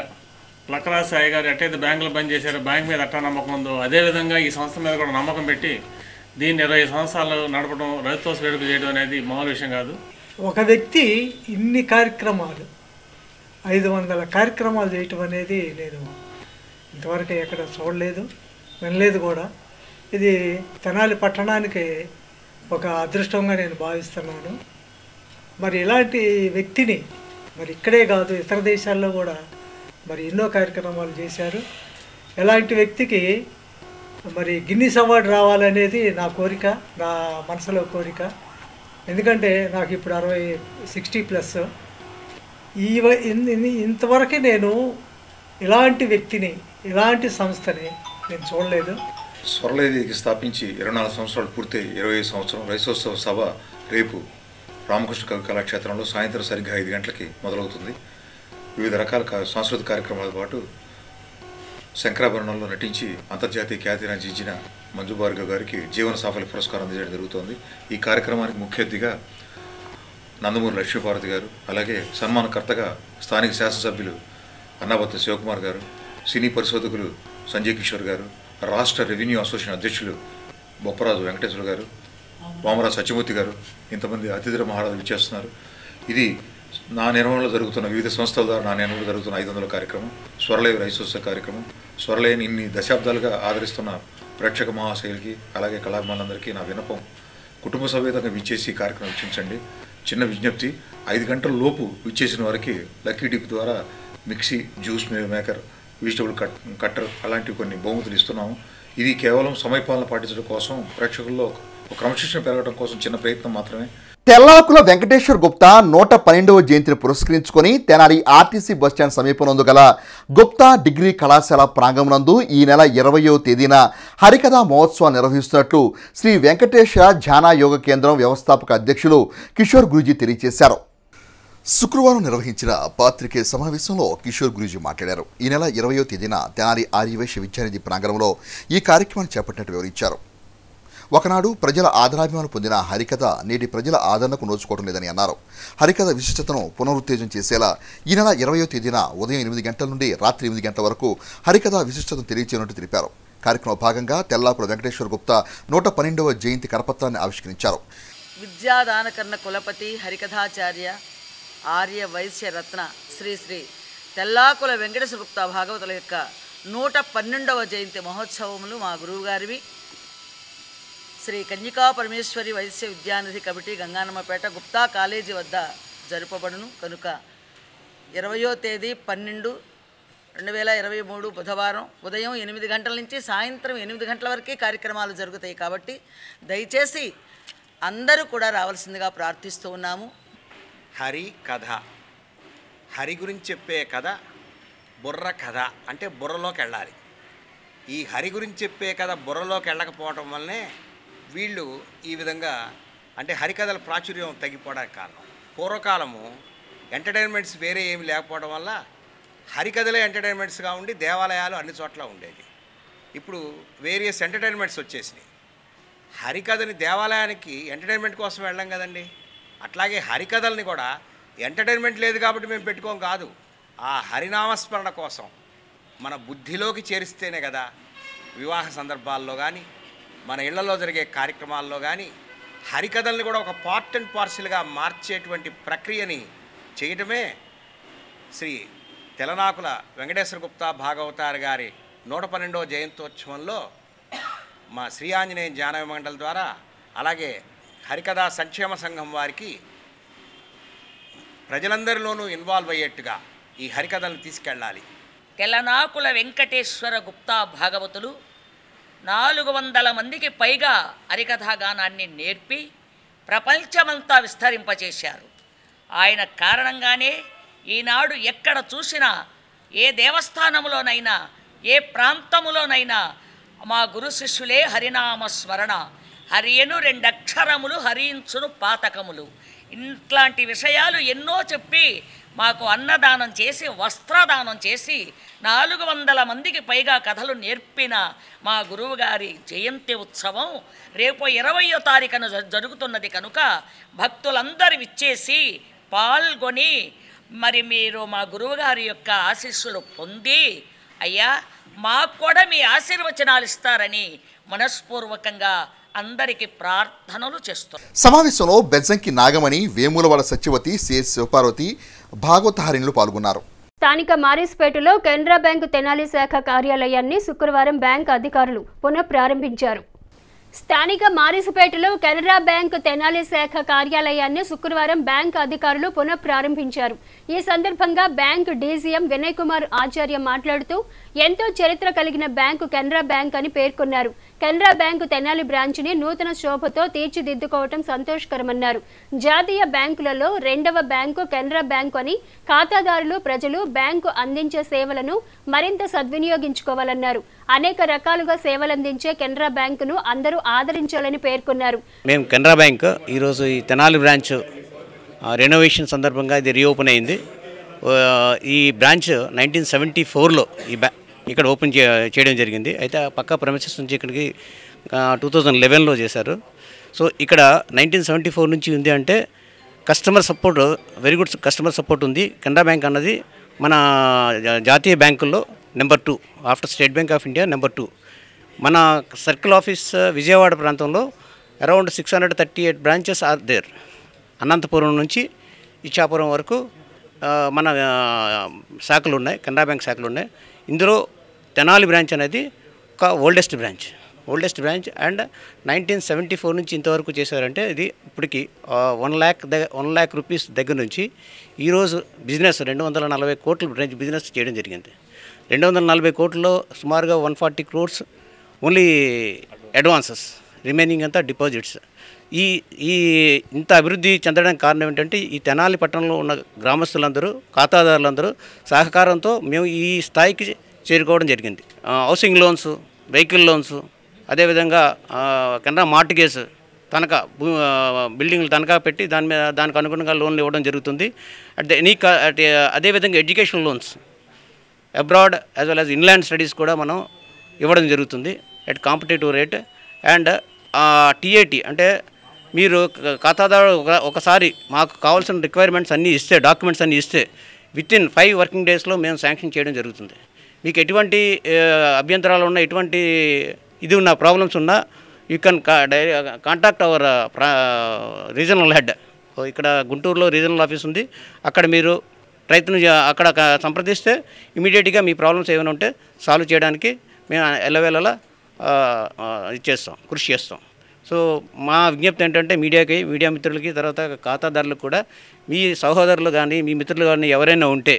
లక్కరాజ్ సాయి గారు ఎట్టయితే బ్యాంకులో బంద్ చేశారో బ్యాంక్ మీద అట్టా నమ్మకం ఉందో అదేవిధంగా ఈ సంస్థ మీద కూడా నమ్మకం పెట్టి దీన్ని 20 సంవత్సరాలు నడపడం, రజతోత్సవ వేడుకలు చేయడం అనేది మామూలు విషయం కాదు. ఒక వ్యక్తి ఇన్ని కార్యక్రమాలు 500 కార్యక్రమాలు చేయటం అనేది నేను ఇంతవరకు ఎక్కడ చూడలేదు, వినలేదు కూడా. ఇది తెనాలి పట్టణానికి ఒక అదృష్టంగా నేను భావిస్తున్నాను. మరి ఇలాంటి వ్యక్తిని మరి ఇక్కడే కాదు ఇతర దేశాల్లో కూడా మరి ఎన్నో కార్యక్రమాలు చేశారు. ఇలాంటి వ్యక్తికి మరి గిన్నిస్ అవార్డు రావాలనేది నా కోరిక, నా మనసులో కోరిక. ఎందుకంటే నాకు ఇప్పుడు 60+ ఇంతవరకు నేను ఇలాంటి వ్యక్తిని, ఇలాంటి సంస్థని నేను చూడలేదు. స్వరాలయ వేదిక స్థాపించి 24 సంవత్సరాలు పూర్తయి 25 సంవత్సరం రజతోత్సవ సభ రేపు రామకృష్ణ కవి కళాక్షేత్రంలో సాయంత్రం సరిగ్గా 5 గంటలకి మొదలవుతుంది. వివిధ రకాల సాంస్కృతిక కార్యక్రమాలతో పాటు శంకరాభరణంలో నటించి అంతర్జాతీయ ఖ్యాతిని ఆర్జించిన మంజు భార్గవ్ గారికి జీవన సాఫల్య పురస్కారం అందజేయడం జరుగుతోంది. ఈ కార్యక్రమానికి ముఖ్య అతిథిగా నందమూరి లక్ష్మీపార్వతి గారు, అలాగే సన్మానకర్తగా స్థానిక శాసనసభ్యులు అన్నాబత్తి శివకుమార్ గారు, సినీ పరిశోధకులు సంజయ్ కిషోర్ గారు, రాష్ట్ర రెవెన్యూ అసోసియేషన్ అధ్యక్షులు బొప్పరాజు వెంకటేశ్వర గారు, వామరాజు సత్యమూర్తి గారు, ఇంతమంది అతిథుల మహారాజులు ఇచ్చేస్తున్నారు. ఇది నా నిర్వహణలో జరుగుతున్న వివిధ సంస్థల ద్వారా నా నిర్వహణలో జరుగుతున్న 500 కార్యక్రమం, స్వరలయ రైసోత్సవ కార్యక్రమం. స్వరలయని ఇన్ని దశాబ్దాలుగా ఆదరిస్తున్న ప్రేక్షక మహాశైలికి అలాగే కళాభిమానులందరికీ నా విన్నపం, కుటుంబ సమేతంగా విచ్చేసి ఈ కార్యక్రమం వీక్షించండి. చిన్న విజ్ఞప్తి, 5 గంటల లోపు విచ్చేసిన వారికి లక్కీ డిప్ ద్వారా mixie, juice maker, vegetable cutter అలాంటివి కొన్ని బహుమతులు ఇస్తున్నాము. ఇది కేవలం సమయపాలన పాటించడం కోసం, ప్రేక్షకుల్లో ఒక క్రమశిక్షణ పెరగడం కోసం చిన్న ప్రయత్నం మాత్రమే. తెల్లాకుల వెంకటేశ్వర్ గుప్తా 112వ జయంతిని పురస్కరించుకొని తెనాలి ఆర్టీసీ బస్టాండ్ సమీపనందు గల గుప్తా డిగ్రీ కళాశాల ప్రాంగణంనందు ఈ నెల 20వ తేదీన హరికథా మహోత్సవం నిర్వహిస్తున్నట్లు శ్రీ వెంకటేశ ధ్యాన యోగ కేంద్రం వ్యవస్థాపక అధ్యక్షులు కిషోర్ గురూజీ తెలియజేశారు. శుక్రవారం నిర్వహించిన పాత్రికేయ సమావేశంలో కిషోర్ గురూజీ మాట్లాడారు. ఈ నెల 20వ తేదీన తెనాలి ఆర్యవైశ్య విద్యానిధి ప్రాంగణంలో ఈ కార్యక్రమాన్ని చేపట్టినట్టు వివరించారు. ఒకనాడు ప్రజల ఆదరాభిమానం పొందిన హరికథ నేటి ప్రజల ఆదరణకు నోచుకోవడం లేదని అన్నారు. హరికథ విశిష్టతను పునరుత్తేజం చేసేలా ఈ నెల 20వ తేదీన ఉదయం 8 గంటల నుండి రాత్రి 8 గంటల వరకు హరికథ విశిష్టతను తెలియజేయనున్నట్టు తెలిపారు. కార్యక్రమంలో భాగంగా తెల్లాకుల వెంకటేశ్వర గుప్తా 112వ జయంతి కరపత్రాన్ని ఆవిష్కరించారు. విద్యాదానకర్ణ కులపతి హరికథాచార్య ఆర్య వైశ్య రత్న శ్రీ శ్రీ తెల్లాకుల వెంకటేశ్వర గుప్తా భాగవతుల యొక్క 112వ జయంతి మహోత్సవములు మా గురువుగారివి శ్రీ కన్యకా పరమేశ్వరి వైశ్య విద్యానిధి కమిటీ గంగానమ్మపేట గుప్తా కాలేజీ వద్ద జరుపబడును కనుక 20వ తేదీ 12/2023 బుధవారం ఉదయం 8 గంటల నుంచి సాయంత్రం 8 గంటల వరకే కార్యక్రమాలు జరుగుతాయి. కాబట్టి దయచేసి అందరూ కూడా రావాల్సిందిగా ప్రార్థిస్తూ ఉన్నాము. హరి కథ, హరి గురించి చెప్పే కథ బుర్ర కథ, అంటే బుర్రలోకి వెళ్ళాలి. ఈ హరి గురించి చెప్పే కథ బుర్రలోకి వెళ్ళకపోవటం వల్లనే వీళ్ళు ఈ విధంగా అంటే హరికథల ప్రాచుర్యం తగ్గిపోవడానికి కారణం. పూర్వకాలము ఎంటర్టైన్మెంట్స్ వేరే ఏమి లేకపోవడం వల్ల హరికథలే ఎంటర్టైన్మెంట్స్గా ఉండి దేవాలయాలు అన్ని చోట్ల ఉండేది. ఇప్పుడు వేరియస్ ఎంటర్టైన్మెంట్స్ వచ్చేసినాయి. హరికథని దేవాలయానికి ఎంటర్టైన్మెంట్ కోసం వెళ్ళాం కదండి. అట్లాగే హరికథల్ని కూడా ఎంటర్టైన్మెంట్ లేదు కాబట్టి మేము పెట్టుకోం కాదు, ఆ హరినామస్మరణ కోసం మన బుద్ధిలోకి చేరిస్తేనే కదా వివాహ సందర్భాల్లో కానీ మన ఇళ్లలో జరిగే కార్యక్రమాల్లో కానీ హరికథల్ని కూడా ఒక పార్ట్ అండ్ పార్సిల్గా మార్చేటువంటి ప్రక్రియని చేయటమే శ్రీ తెలనాకుల వెంకటేశ్వర గుప్తా భాగవతార్ గారి 112వ జయంతోత్సవంలో మా శ్రీ ఆంజనేయ జ్ఞాన మండలి ద్వారా అలాగే హరికథా సంక్షేమ సంఘం వారికి ప్రజలందరిలోనూ ఇన్వాల్వ్ అయ్యేట్టుగా ఈ హరికథలను తీసుకెళ్ళాలి. తెలనాకుల వెంకటేశ్వర గుప్తా భాగవతులు 400 మందికి పైగా హరికథాగానాన్ని నేర్పి ప్రపంచమంతా విస్తరింపచేశారు. ఆయన కారణంగానే ఈనాడు ఎక్కడ చూసినా, ఏ దేవస్థానంలోనైనా, ఏ ప్రాంతములోనైనా మా గురు శిష్యులే హరినామస్మరణ, హరియను 2 అక్షరములు హరించును పాతకములు, ఇట్లాంటి విషయాలు ఎన్నో చెప్పి మాకు అన్నదానం చేసి వస్త్రదానం చేసి 400 మందికి పైగా కథలు నేర్పిన మా గురువుగారి జయంతి ఉత్సవం రేపు 20వ తారీఖున జరుగుతున్నది కనుక భక్తులందరూ విచ్చేసి పాల్గొని మరి మీరు మా గురువుగారి యొక్క ఆశీస్సులు పొంది అయ్యా మాకు కూడా మీ ఆశీర్వచనాలు ఇస్తారని మనస్పూర్వకంగా అందరికీ ప్రార్థనలు చేస్తారు. సమావేశంలో బెజ్జంకి నాగమణి, వేములవాడ సత్యవతి, సిఎస్ శివపార్వతి, భాగవతహారిణులు పాల్గొన్నారు. స్థానిక మారిస్పేటలో కెనరా బ్యాంకు తెనాలి శాఖ కార్యాలయాన్ని శుక్రవారం బ్యాంకు అధికారులు పునఃప్రారంభించారు. స్థానిక మారిసుపేటలో కెనరా బ్యాంకు తెనాలి శాఖ కార్యాలయాన్ని శుక్రవారం బ్యాంకు అధికారులు పునఃప్రారంభించారు. ఈ సందర్భంగా బ్యాంకు డీజీఎం వినయ్ కుమార్ ఆచార్య మాట్లాడుతూ ఎంతో చరిత్ర కలిగిన బ్యాంకు కెనరా బ్యాంక్ అని పేర్కొన్నారు. కెనరా బ్యాంకు తెనాలి బ్రాంచ్ని నూతన శోభతో తీర్చిదిద్దుకోవటం సంతోషకరమన్నారు. జాతీయ బ్యాంకులలో 2వ బ్యాంకు కెనరా బ్యాంకు అని ఖాతాదారులు, ప్రజలు బ్యాంకు అందించే సేవలను మరింత సద్వినియోగించుకోవాలన్నారు. అనేక రకాలుగా సేవలందించే కెనరా బ్యాంకును అందరూ ఆదరించాలని పేర్కొన్నారు. మేము కెనరా బ్యాంక్ ఈరోజు ఈ తెనాలి బ్రాంచ్ రెనోవేషన్ సందర్భంగా ఇది రీఓపెన్ అయింది. ఈ బ్రాంచ్ 1974లో ఇక్కడ ఓపెన్ చేయడం జరిగింది. అయితే ఆ పక్క ప్రెమిసెస్ నుంచి ఇక్కడికి 2011లో చేశారు. సో ఇక్కడ 1974 నుంచి ఉంది అంటే customer support, very good customer support ఉంది. కెనరా బ్యాంక్ అన్నది మన జాతీయ బ్యాంకుల్లో number 2 after State Bank of India number 2. మన సర్కిల్ ఆఫీస్ విజయవాడ ప్రాంతంలో around 638 branches are there. Anantapuram నుంచి ఇచ్చాపురం వరకు మన శాఖలు ఉన్నాయి, కెనరా బ్యాంక్ శాఖలు ఉన్నాయి. ఇందులో తెనాలి బ్రాంచ్ అనేది ఒక ఓల్డెస్ట్ బ్రాంచ్ అండ్ 1974 నుంచి ఇంతవరకు చేశారంటే ఇది ఇప్పటికి 1 lakh రూపీస్ దగ్గర నుంచి ఈరోజు బిజినెస్ 240 కోట్ల బ్రాంచ్ బిజినెస్ చేయడం జరిగింది. 240 కోట్లలో సుమారుగా 140 crores ఓన్లీ అడ్వాన్సెస్, రిమైనింగ్ అంతా డిపాజిట్స్. ఈ ఇంత అభివృద్ధి చెందడానికి కారణం ఏంటంటే ఈ తెనాలి పట్టణంలో ఉన్న గ్రామస్తులందరూ, ఖాతాదారులందరూ సహకారంతో మేము ఈ స్థాయికి చేరుకోవడం జరిగింది. హౌసింగ్ లోన్స్, వెహికల్ లోన్స్, అదేవిధంగా కెనరా మార్టిగేజ్ తనఖా, బిల్డింగ్లు తనఖా పెట్టి దానికి అనుగుణంగా లోన్లు ఇవ్వడం జరుగుతుంది. అదేవిధంగా education loans abroad as well as inland studies కూడా మనం ఇవ్వడం జరుగుతుంది at competitive rate. And TAT అంటే మీరు ఖాతాదారు ఒకసారి మాకు కావాల్సిన రిక్వైర్మెంట్స్ అన్నీ ఇస్తే, డాక్యుమెంట్స్ అన్నీ ఇస్తే వితిన్ 5 working daysలో మేము శాంక్షన్ చేయడం జరుగుతుంది. మీకు ఎటువంటి అభ్యంతరాలు ఉన్నా, ఎటువంటి ఇది ఉన్న ప్రాబ్లమ్స్ ఉన్నా you can contact our regional head. ఇక్కడ గుంటూరులో రీజనల్ ఆఫీస్ ఉంది, అక్కడ మీరు అక్కడ సంప్రదిస్తే ఇమీడియట్గా మీ ప్రాబ్లమ్స్ ఏమైనా ఉంటే సాల్వ్ చేయడానికి మేము ఎల్లవేళలా కృషి చేస్తాం. సో మా విజ్ఞప్తి ఏంటంటే మీడియా మిత్రులకి, తర్వాత ఖాతాదారులకు కూడా మీ సహోదరులు కానీ మీ మిత్రులు కానీ ఎవరైనా ఉంటే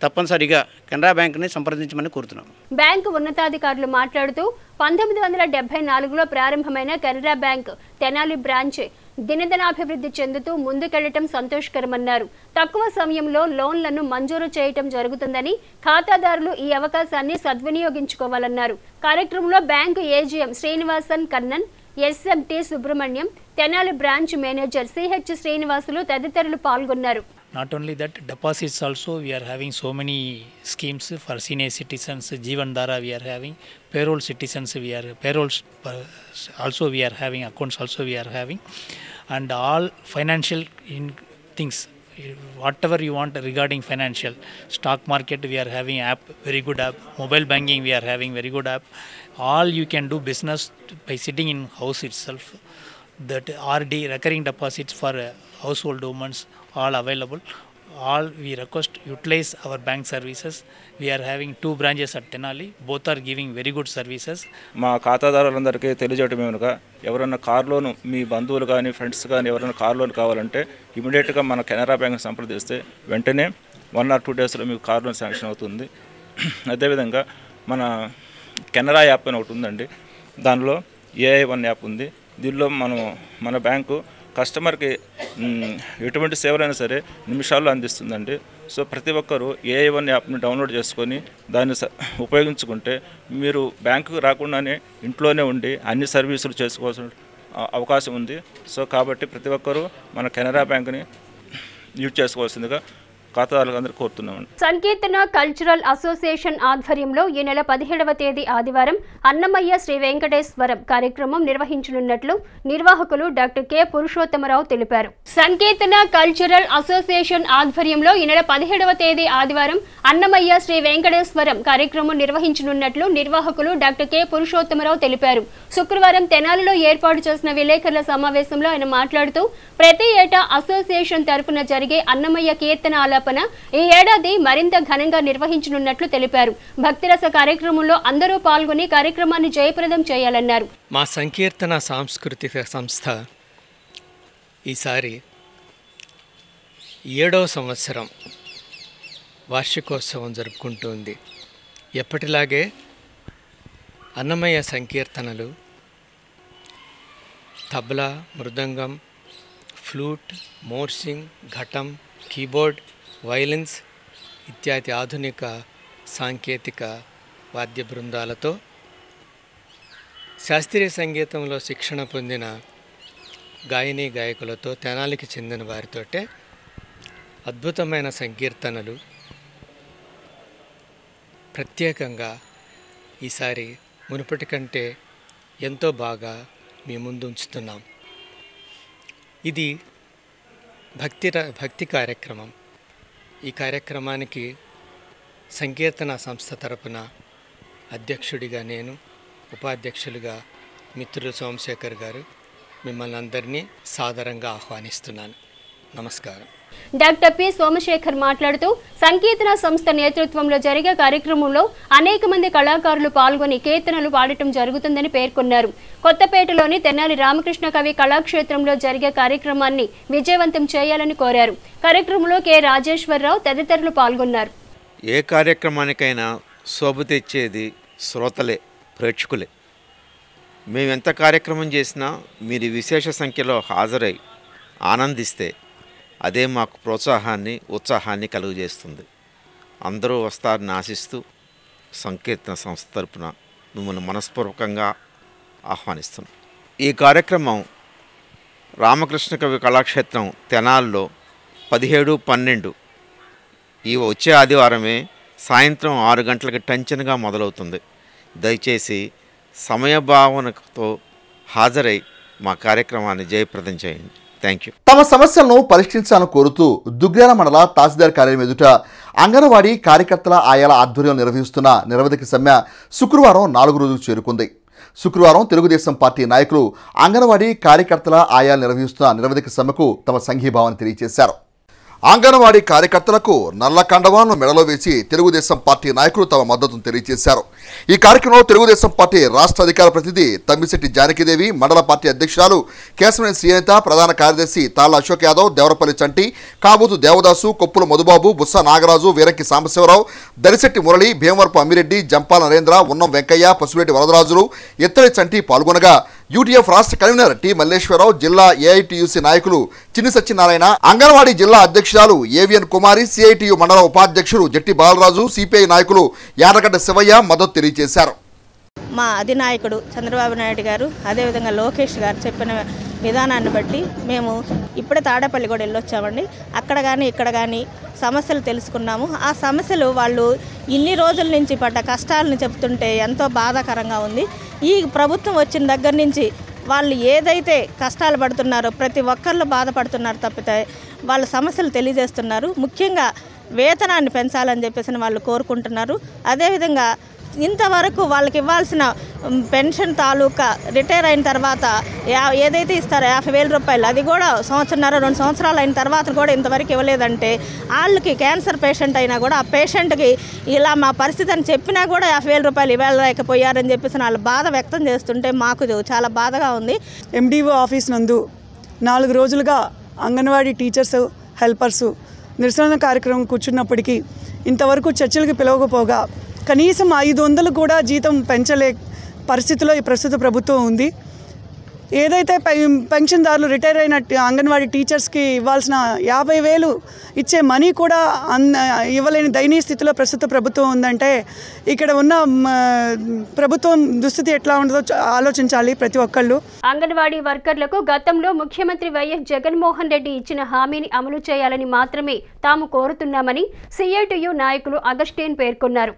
తప్పనిసరిగా కెనరా బ్యాంక్ని సంప్రదించమని కోరుతున్నాం. బ్యాంకు ఉన్నతాధికారులు మాట్లాడుతూ 1974లో ప్రారంభమైన కెనరా బ్యాంక్ తెనాలి బ్రాంచ్ దినదినాభివృద్ధి చెందుతూ ముందుకెళ్లటం సంతోషకరమన్నారు. తక్కువ సమయంలో లోన్లను మంజూరు చేయటం జరుగుతుందని, ఖాతాదారులు ఈ అవకాశాన్ని సద్వినియోగించుకోవాలన్నారు. కార్యక్రమంలో bank AGM Srinivasan Kannan, SMT Subrahmanyam, Tenali branch manager CH Srinivasulu తదితరులు పాల్గొన్నారు. Not only that, deposits also we are having so many schemes for senior citizens. Jeevan Dhara we are having, payroll citizens payrolls also we are having, accounts also we are having, and all financial things, whatever you want regarding financial, stock market we are having app, very good app, mobile banking we are having very good app. All you can do business by sitting in house itself. That RD, recurring deposits for household women, all available. All we request utilize our bank services. We are having 2 branches at Tenali. Both are giving very good services. మా ఖాతాదారులందరికీ తెలియజేయటం ఏమనగా, ఎవరైనా car loan, మీ బంధువులు కానీ friends కానీ ఎవరైనా car loan కావాలంటే ఇమీడియట్గా మన కెనరా బ్యాంక్ సంప్రదిస్తే వెంటనే 1 or 2 daysలో మీకు కార్ లోన్ శాంక్షన్ అవుతుంది. అదేవిధంగా మన కెనరా యాప్ అని ఒకటి ఉందండి, దానిలో AI1 యాప్ ఉంది. దీనిలో మన బ్యాంకు కస్టమర్కి ఎటువంటి సేవలైనా సరే నిమిషాల్లో అందిస్తుందండి. సో ప్రతి ఒక్కరూ AI1 యాప్ని డౌన్లోడ్ చేసుకొని దాన్ని ఉపయోగించుకుంటే మీరు బ్యాంకుకు రాకుండానే ఇంట్లోనే ఉండి అన్ని సర్వీసులు చేసుకోవాల్సిన అవకాశం ఉంది. సో కాబట్టి ప్రతి ఒక్కరూ మన కెనరా బ్యాంక్ని యూజ్ చేసుకోవాల్సిందిగా ఖాతాదారులందరూ కోరుతున్నామండి. సంకీర్తన కల్చరల్ అసోసియేషన్ ఆధ్వర్యంలో ఈ నెల 17వ తేదీ ఆదివారం అన్నమయ్య శ్రీ వెంకటేశ్వరం కార్యక్రమం నిర్వహించనున్నట్లు నిర్వాహకులు డాక్టర్ కె పురుషోత్తమరావు తెలిపారు. సంకీర్తన కల్చరల్ అసోసియేషన్ ఆధ్వర్యంలో ఈ నెల 17వ తేదీ ఆదివారం అన్నమయ్య శ్రీ వెంకటేశ్వరం కార్యక్రమం నిర్వహించనున్నట్లు నిర్వాహకులు డాక్టర్ కె పురుషోత్తమరావు తెలిపారు. శుక్రవారం తెనాలిలో ఏర్పాటు చేసిన విలేకరుల సమావేశంలో ఆయన మాట్లాడుతూ ప్రతి ఏటా అసోసియేషన్ తరఫున జరిగే అన్నమయ్య కీర్తన ఆలాపన ఈ ఏడాది మరింత ఘనంగా నిర్వహించనున్నట్లు తెలిపారు. భక్తిరస కార్యక్రమంలో అందరూ పాల్గొని కార్యక్రమాన్ని జయప్రదం చేయాలన్నారు. మా సంకీర్తన సాంస్కృతిక సంస్థ ఈసారి 7వ సంవత్సరం వార్షికోత్సవం జరుపుకుంటుంది. ఎప్పటిలాగే అన్నమయ్య సంకీర్తనలు తబలా, మృదంగం, ఫ్లూట్, మోర్సింగ్, ఘటం, కీబోర్డ్, వైలిన్స్ ఇత్యాది ఆధునిక సాంకేతిక వాద్య బృందాలతో, శాస్త్రీయ సంగీతంలో శిక్షణ పొందిన గాయని గాయకులతో, తెనాలికి చెందిన వారితోటే అద్భుతమైన సంకీర్తనలు ప్రత్యేకంగా ఈసారి మునుపటి కంటే ఎంతో బాగా మీ ముందు ఉంచుతున్నాం. ఇది భక్తి కార్యక్రమం. ఈ కార్యక్రమానికి సంకీర్తన సంస్థ తరపున అధ్యక్షుడిగా నేను, ఉపాధ్యక్షులుగా మిత్రులు సోమశేఖర్ గారు మిమ్మల్ని అందరినీ సాదరంగా ఆహ్వానిస్తున్నాను. నమస్కారం. డాక్టర్ పి సోమశేఖర్ మాట్లాడుతూ సంకీర్తన సంస్థ నేతృత్వంలో జరిగే కార్యక్రమంలో అనేక మంది కళాకారులు పాల్గొని కీర్తనలు పాడటం జరుగుతుందని పేర్కొన్నారు. కొత్తపేటలోని తెనాలి రామకృష్ణ కవి కళాక్షేత్రంలో జరిగే కార్యక్రమాన్ని విజయవంతం చేయాలని కోరారు. కార్యక్రమంలో కె రాజేశ్వరరావు తదితరులు పాల్గొన్నారు. ఏ కార్యక్రమానికైనా శోభ తెచ్చేది శ్రోతలే, ప్రేక్షకులే. మేమెంత కార్యక్రమం చేసినా మీరు విశేష సంఖ్యలో హాజరై ఆనందిస్తే అదే మాకు ప్రోత్సాహాన్ని, ఉత్సాహాన్ని కలుగజేస్తుంది. అందరూ వస్తారని ఆశిస్తూ సంకీర్తన సంస్థ తరపున మిమ్మల్ని మనస్పూర్వకంగా ఆహ్వానిస్తున్నాం. ఈ కార్యక్రమం రామకృష్ణ కవి కళాక్షేత్రం తెనాల్లో 17, 12 ఈ వచ్చే ఆదివారమే సాయంత్రం 6 గంటలకి టంచనగా మొదలవుతుంది. దయచేసి సమయభావనతో హాజరై మా కార్యక్రమాన్ని జయప్రదం చేయండి. Thank you. తమ సమస్యలను పరిష్కరించాలని కోరుతూ దుగ్గ్యాల మండల తహసీల్దార్ కార్యాలయం ఎదుట అంగన్వాడీ కార్యకర్తల ఆయాల ఆధ్వర్యంలో నిర్వహిస్తున్న నిరవధిక సమ్మె శుక్రవారం 4 రోజులు చేరుకుంది. శుక్రవారం తెలుగుదేశం పార్టీ నాయకులు అంగన్వాడీ కార్యకర్తల ఆయాలు నిర్వహిస్తున్న నిరవధిక సమ్మెకు తమ సంఘీభావాన్ని తెలియజేశారు. అంగన్వాడీ కార్యకర్తలకు నల్ల కండవాలను మెడలో వేసి తెలుగుదేశం పార్టీ నాయకులు తమ మద్దతును తెలియజేశారు. ఈ కార్యక్రమంలో తెలుగుదేశం పార్టీ రాష్ట్ర అధికార ప్రతినిధి తమ్మిశెట్టి జానకిదేవి, మండల పార్టీ అధ్యక్షురాలు కేశవనేని శ్రీనిత, ప్రధాన కార్యదర్శి తాళ్ల అశోక్ యాదవ్, దేవరపల్లి చంటి, కాబూతు దేవదాసు, కొప్పుల మధుబాబు, బుస్స నాగరాజు, వీరంకి సాంబశివరావు, దరిశెట్టి మురళి, భీమవరపు అమ్మిరెడ్డి, జంపాల నరేంద్ర, ఉన్నం వెంకయ్య, పసుపురెడ్డి వరదరాజులు, ఎత్తడి చంటి పాల్గొనగా యూటీఎఫ్ రాష్ట్ర కన్వీనర్ టి మల్లేశ్వరరావు, జిల్లా ఏఐటీయూసీ నాయకులు చిన్ని సత్యనారాయణ, అంగన్వాడీ జిల్లా అధ్యక్షురాలు ఏవిఎన్ కుమారి, సిఐటియు మండల ఉపాధ్యక్షుడు జట్టి బాలరాజు, సిపిఐ నాయకులు యార్లగడ్డ శివయ్య మద్దతు తెలియజేశారు. మా అధినాయకుడు చంద్రబాబు నాయుడు గారు, అదేవిధంగా లోకేష్ గారు చెప్పిన విధానాన్ని బట్టి మేము ఇప్పుడే తాడేపల్లి కూడా వెళ్ళొచ్చామండి. అక్కడ కానీ ఇక్కడ కానీ సమస్యలు తెలుసుకున్నాము. ఆ సమస్యలు వాళ్ళు ఇన్ని రోజుల నుంచి పడ్డ కష్టాలను చెప్తుంటే ఎంతో బాధాకరంగా ఉంది. ఈ ప్రభుత్వం వచ్చిన దగ్గర నుంచి వాళ్ళు ఏదైతే కష్టాలు పడుతున్నారో ప్రతి ఒక్కళ్ళు బాధపడుతున్నారు తప్పితే వాళ్ళ సమస్యలు తెలియజేస్తున్నారు. ముఖ్యంగా వేతనాన్ని పెంచాలని చెప్పేసి వాళ్ళు కోరుకుంటున్నారు. అదేవిధంగా ఇంతవరకు వాళ్ళకి ఇవ్వాల్సిన పెన్షన్ తాలూకా రిటైర్ అయిన తర్వాత ఏదైతే ఇస్తారో 50,000 రూపాయలు, అది కూడా 1.5-2 సంవత్సరాలు అయిన తర్వాత కూడా ఇంతవరకు ఇవ్వలేదంటే వాళ్ళకి క్యాన్సర్ పేషెంట్ అయినా కూడా ఆ పేషెంట్కి ఇలా మా పరిస్థితి అని చెప్పినా కూడా 50,000 రూపాయలు ఇవ్వలేకపోయారని చెప్పేసి వాళ్ళు బాధ వ్యక్తం చేస్తుంటే మాకు చాలా బాధగా ఉంది. ఎండిఓ ఆఫీస్ నందు 4 రోజులుగా అంగన్వాడీ టీచర్స్, హెల్పర్స్ నిరసన కార్యక్రమం కూర్చున్నప్పటికీ ఇంతవరకు చర్చలకు పిలవకపోగా కనీసం 500 కూడా జీతం పెంచలే పరిస్థితిలో ఈ ప్రస్తుత ప్రభుత్వం ఉంది. ఏదైతే పెన్షన్దారులు రిటైర్ అయిన అంగన్వాడీ టీచర్స్కి ఇవ్వాల్సిన 50,000 ఇచ్చే మనీ కూడా ఇవ్వలేని దయనీయ స్థితిలో ప్రస్తుత ప్రభుత్వం ఉందంటే ఇక్కడ ఉన్న ప్రభుత్వం దుస్థితి ఎట్లా ఉంటుందో ఆలోచించాలి ప్రతి ఒక్కళ్ళు. అంగన్వాడీ వర్కర్లకు గతంలో ముఖ్యమంత్రి వైఎస్ జగన్మోహన్ రెడ్డి ఇచ్చిన హామీని అమలు చేయాలని మాత్రమే తాము కోరుతున్నామని సిఐటియు నాయకులు అగస్టిన్ పేర్కొన్నారు.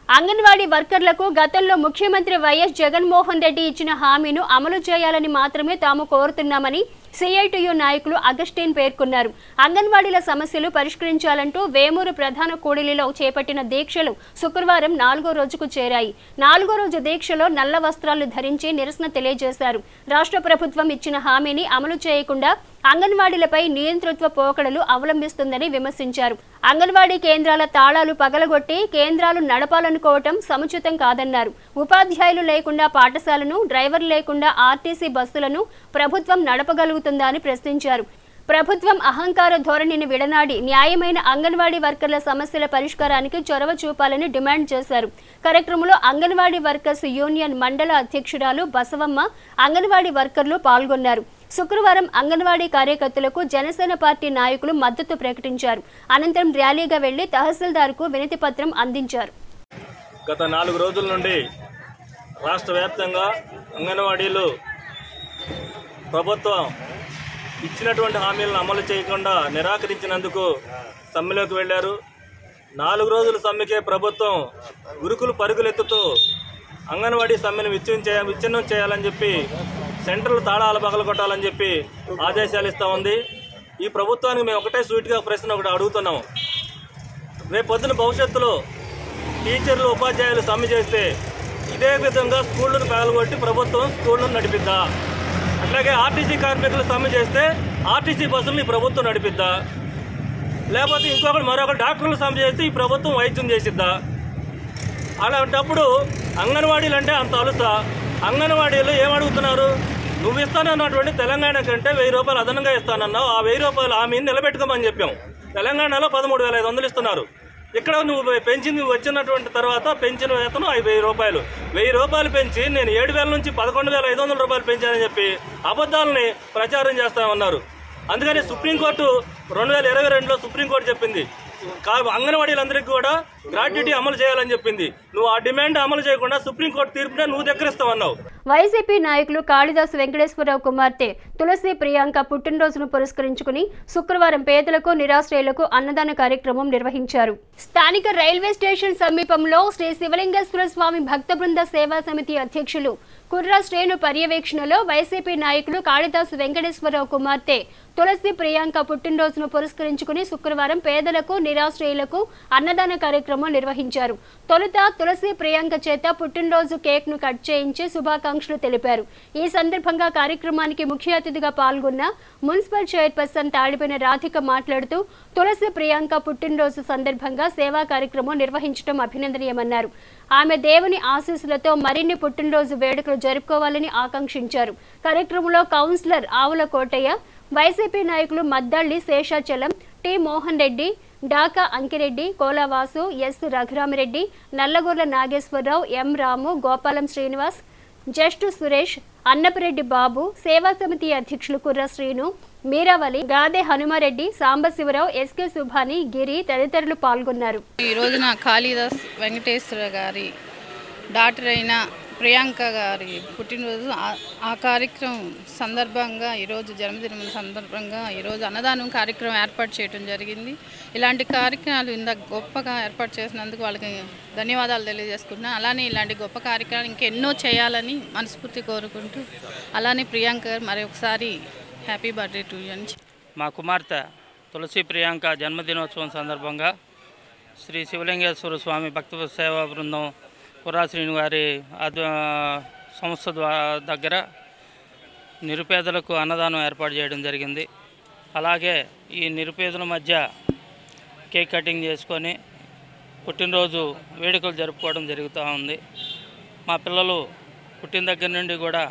అంగన్వాడీ వర్కర్లకు గతంలో ముఖ్యమంత్రి వైఎస్ జగన్మోహన్ రెడ్డి ఇచ్చిన హామీను అమలు చేయాలని మాత్రమే తాము కోరుతున్నామని సిఐటియు నాయకులు అగస్టిన్ పేర్కొన్నారు. అంగన్వాడీల సమస్యలు పరిష్కరించాలంటూ వేమూరు ప్రధాన కూడలిలో చేపట్టిన దీక్షలు శుక్రవారం 4వ రోజుకు చేరాయి. 4వ రోజు దీక్షలో నల్ల వస్త్రాలు ధరించి నిరసన తెలియజేశారు. రాష్ట్ర ప్రభుత్వం ఇచ్చిన హామీని అమలు చేయకుండా అంగన్వాడీలపై నియంతృత్వ పోకడలు అవలంబిస్తుందని విమర్శించారు. అంగన్వాడీ కేంద్రాల తాళాలు పగలగొట్టి కేంద్రాలు నడపాలనుకోవటం సముచితం కాదన్నారు. ఉపాధ్యాయులు లేకుండా పాఠశాలను, డ్రైవర్ లేకుండా ఆర్టీసీ బస్సులను ప్రభుత్వం నడపగలుగుతుందా అని ప్రశ్నించారు. ప్రభుత్వం అహంకార ధోరణిని విడనాడి న్యాయమైన అంగన్వాడీ వర్కర్ల సమస్యల పరిష్కారానికి చొరవ చూపాలని డిమాండ్ చేశారు. కార్యక్రమంలో అంగన్వాడీ వర్కర్స్ యూనియన్ మండల అధ్యక్షురాలు బసవమ్మ, అంగన్వాడీ వర్కర్లు పాల్గొన్నారు. శుక్రవారం అంగన్వాడీ కార్యకర్తలకు జనసేన పార్టీ నాయకులు మద్దతు ప్రకటించారు. అనంతరం ర్యాలీగా వెళ్లి తహసీల్దార్కు వినతి పత్రం అందించారు. గత 4 రోజుల నుండి రాష్ట్ర వ్యాప్తంగా అంగన్వాడీలు ప్రభుత్వం ఇచ్చినటువంటి హామీలను అమలు చేయకుండా నిరాకరించినందుకు సమ్మెలోకి వెళ్ళారు. 4 రోజుల సమ్మెకే ప్రభుత్వం ఉరుకులు పరుగులెత్తుతూ అంగన్వాడీ సమ్మెను విచ్ఛిన్నం చేయాలని చెప్పి సెంటర్లు తాళాలు పగలగొట్టాలని చెప్పి ఆదేశాలు ఇస్తూ ఉంది. ఈ ప్రభుత్వానికి మేము ఒకటే స్వీట్గా ప్రశ్న ఒకటి అడుగుతున్నాం. రేపు పొద్దున భవిష్యత్తులో టీచర్లు ఉపాధ్యాయులు సమ్మె చేస్తే ఇదే విధంగా స్కూళ్ళను పగలగొట్టి ప్రభుత్వం స్కూళ్ళను నడిపిద్దా? అట్లాగే ఆర్టీసీ కార్మికులు సమ్మె చేస్తే ఆర్టీసీ బస్సులను ఈ ప్రభుత్వం నడిపిద్దా? లేకపోతే మరొకరు డాక్టర్లు సమ్మె చేస్తే ఈ ప్రభుత్వం వైద్యం చేసిద్దా? అలాంటప్పుడు అంగన్వాడీలు అంటే అంత అలుసా? అంగన్వాడీలు ఏమడుగుతున్నారు? నువ్వు ఇస్తానన్నటువంటి తెలంగాణ కంటే 1000 రూపాయలు అదనంగా ఇస్తానన్నావు. ఆ 1000 రూపాయలు హామీని నిలబెట్టుకోమని చెప్పాం. తెలంగాణలో 13,500 ఇస్తున్నారు. ఇక్కడ నువ్వు పెంచింది వచ్చినటువంటి తర్వాత పెంచిన వేతనం 1000 రూపాయలు. 1000 రూపాయలు పెంచి నేను 7,000 నుంచి 11,500 రూపాయలు పెంచానని చెప్పి అబద్ధాలని ప్రచారం చేస్తామన్నారు. అందుకని సుప్రీంకోర్టు 2022లో సుప్రీంకోర్టు చెప్పింది అంగన్వాడీలందరికీ కూడా గ్రాట్యుటీ అమలు చేయాలని చెప్పింది. నువ్వు ఆ డిమాండ్ అమలు చేయకుండా సుప్రీంకోర్టు తీర్పునే నువ్వు దగ్గరిస్తావన్నావు. వైసీపీ నాయకులు కాళిదాసు వెంకటేశ్వరరావు కుమార్తె తులసి ప్రియాంక పుట్టినరోజును పురస్కరించుకుని శుక్రవారం పేదలకు నిరాశ్రయులకు అన్నదాన కార్యక్రమం నిర్వహించారు. స్థానిక రైల్వే స్టేషన్ సమీపంలో శ్రీ శివలింగేశ్వర స్వామి భక్త బృంద సేవా సమితి అధ్యక్షులు కుర్రా శ్రేణు పర్యవేక్షణలో వైసీపీ నాయకులు కాళిదాసు వెంకటేశ్వరరావు కుమార్తె తులసి ప్రియాంక పుట్టినరోజును పురస్కరించుకుని శుక్రవారం పేదలకు నిరాశ్రయులకు అన్నదాన కార్యక్రమం నిర్వహించారు. తొలుత తులసి ప్రియాంక చేత పుట్టినరోజు కేక్ ను కట్ చేయించి శుభాకాంక్షలు తెలిపారు. ఈ సందర్భంగా కార్యక్రమానికి ముఖ్య అతిథిగా పాల్గొన్న మున్సిపల్ చైర్పర్సన్ తాడిపోయిన రాధిక మాట్లాడుతూ తులసి ప్రియాంక పుట్టినరోజు సందర్భంగా సేవా కార్యక్రమం నిర్వహించడం అభినందనీయమన్నారు. ఆమె దేవుని ఆశీస్సులతో మరిన్ని పుట్టినరోజు వేడుకలు జరుపుకోవాలని ఆకాంక్షించారు. కార్యక్రమంలో కౌన్సిలర్ ఆవుల కోటయ్య, వైసీపీ నాయకులు మద్దళ్లి శేషాచలం, టి మోహన్ రెడ్డి, డాకా అంకిరెడ్డి, కోలవాసు, ఎస్ రఘురామిరెడ్డి, నల్లగొర్ల నాగేశ్వరరావు, ఎం రాము, గోపాలం శ్రీనివాస్, జస్టు సురేష్, అన్నపిరెడ్డి బాబు, సేవా సమితి అధ్యక్షులు కుర్ర శ్రీను, మీరావళి, గాదే హనుమారెడ్డి, సాంబశివరావు, ఎస్కే సుభాని, గిరి తదితరులు పాల్గొన్నారు. ఈ రోజున కాళిదాస్ వెంకటేశ్వర గారి డాక్టర్ అయిన ప్రియాంక గారి పుట్టినరోజు ఆ కార్యక్రమం సందర్భంగా ఈరోజు జన్మదినం సందర్భంగా ఈరోజు అన్నదానం కార్యక్రమం ఏర్పాటు చేయడం జరిగింది. ఇలాంటి కార్యక్రమాలు ఇంత గొప్పగా ఏర్పాటు చేసినందుకు వాళ్ళకి ధన్యవాదాలు తెలియజేసుకుంటున్నాను. అలానే ఇలాంటి గొప్ప కార్యక్రమాలు ఇంకెన్నో చేయాలని మనస్ఫూర్తి కోరుకుంటూ అలానే ప్రియాంక గారు మరొకసారి హ్యాపీ బర్త్డే టు యూ. మా కుమార్తె తులసి ప్రియాంక జన్మదినోత్సవం సందర్భంగా శ్రీ శివలింగేశ్వర స్వామి భక్త సేవా బృందం కుర్రా శ్రీను గారి సంస్థ దగ్గర నిరుపేదలకు అన్నదానం ఏర్పాటు చేయడం జరిగింది. అలాగే ఈ నిరుపేదల మధ్య కేక్ కటింగ్ చేసుకొని పుట్టినరోజు వేడుకలు జరుపుకోవడం జరుగుతూ ఉంది. మా పిల్లలు పుట్టిన దగ్గర నుండి కూడా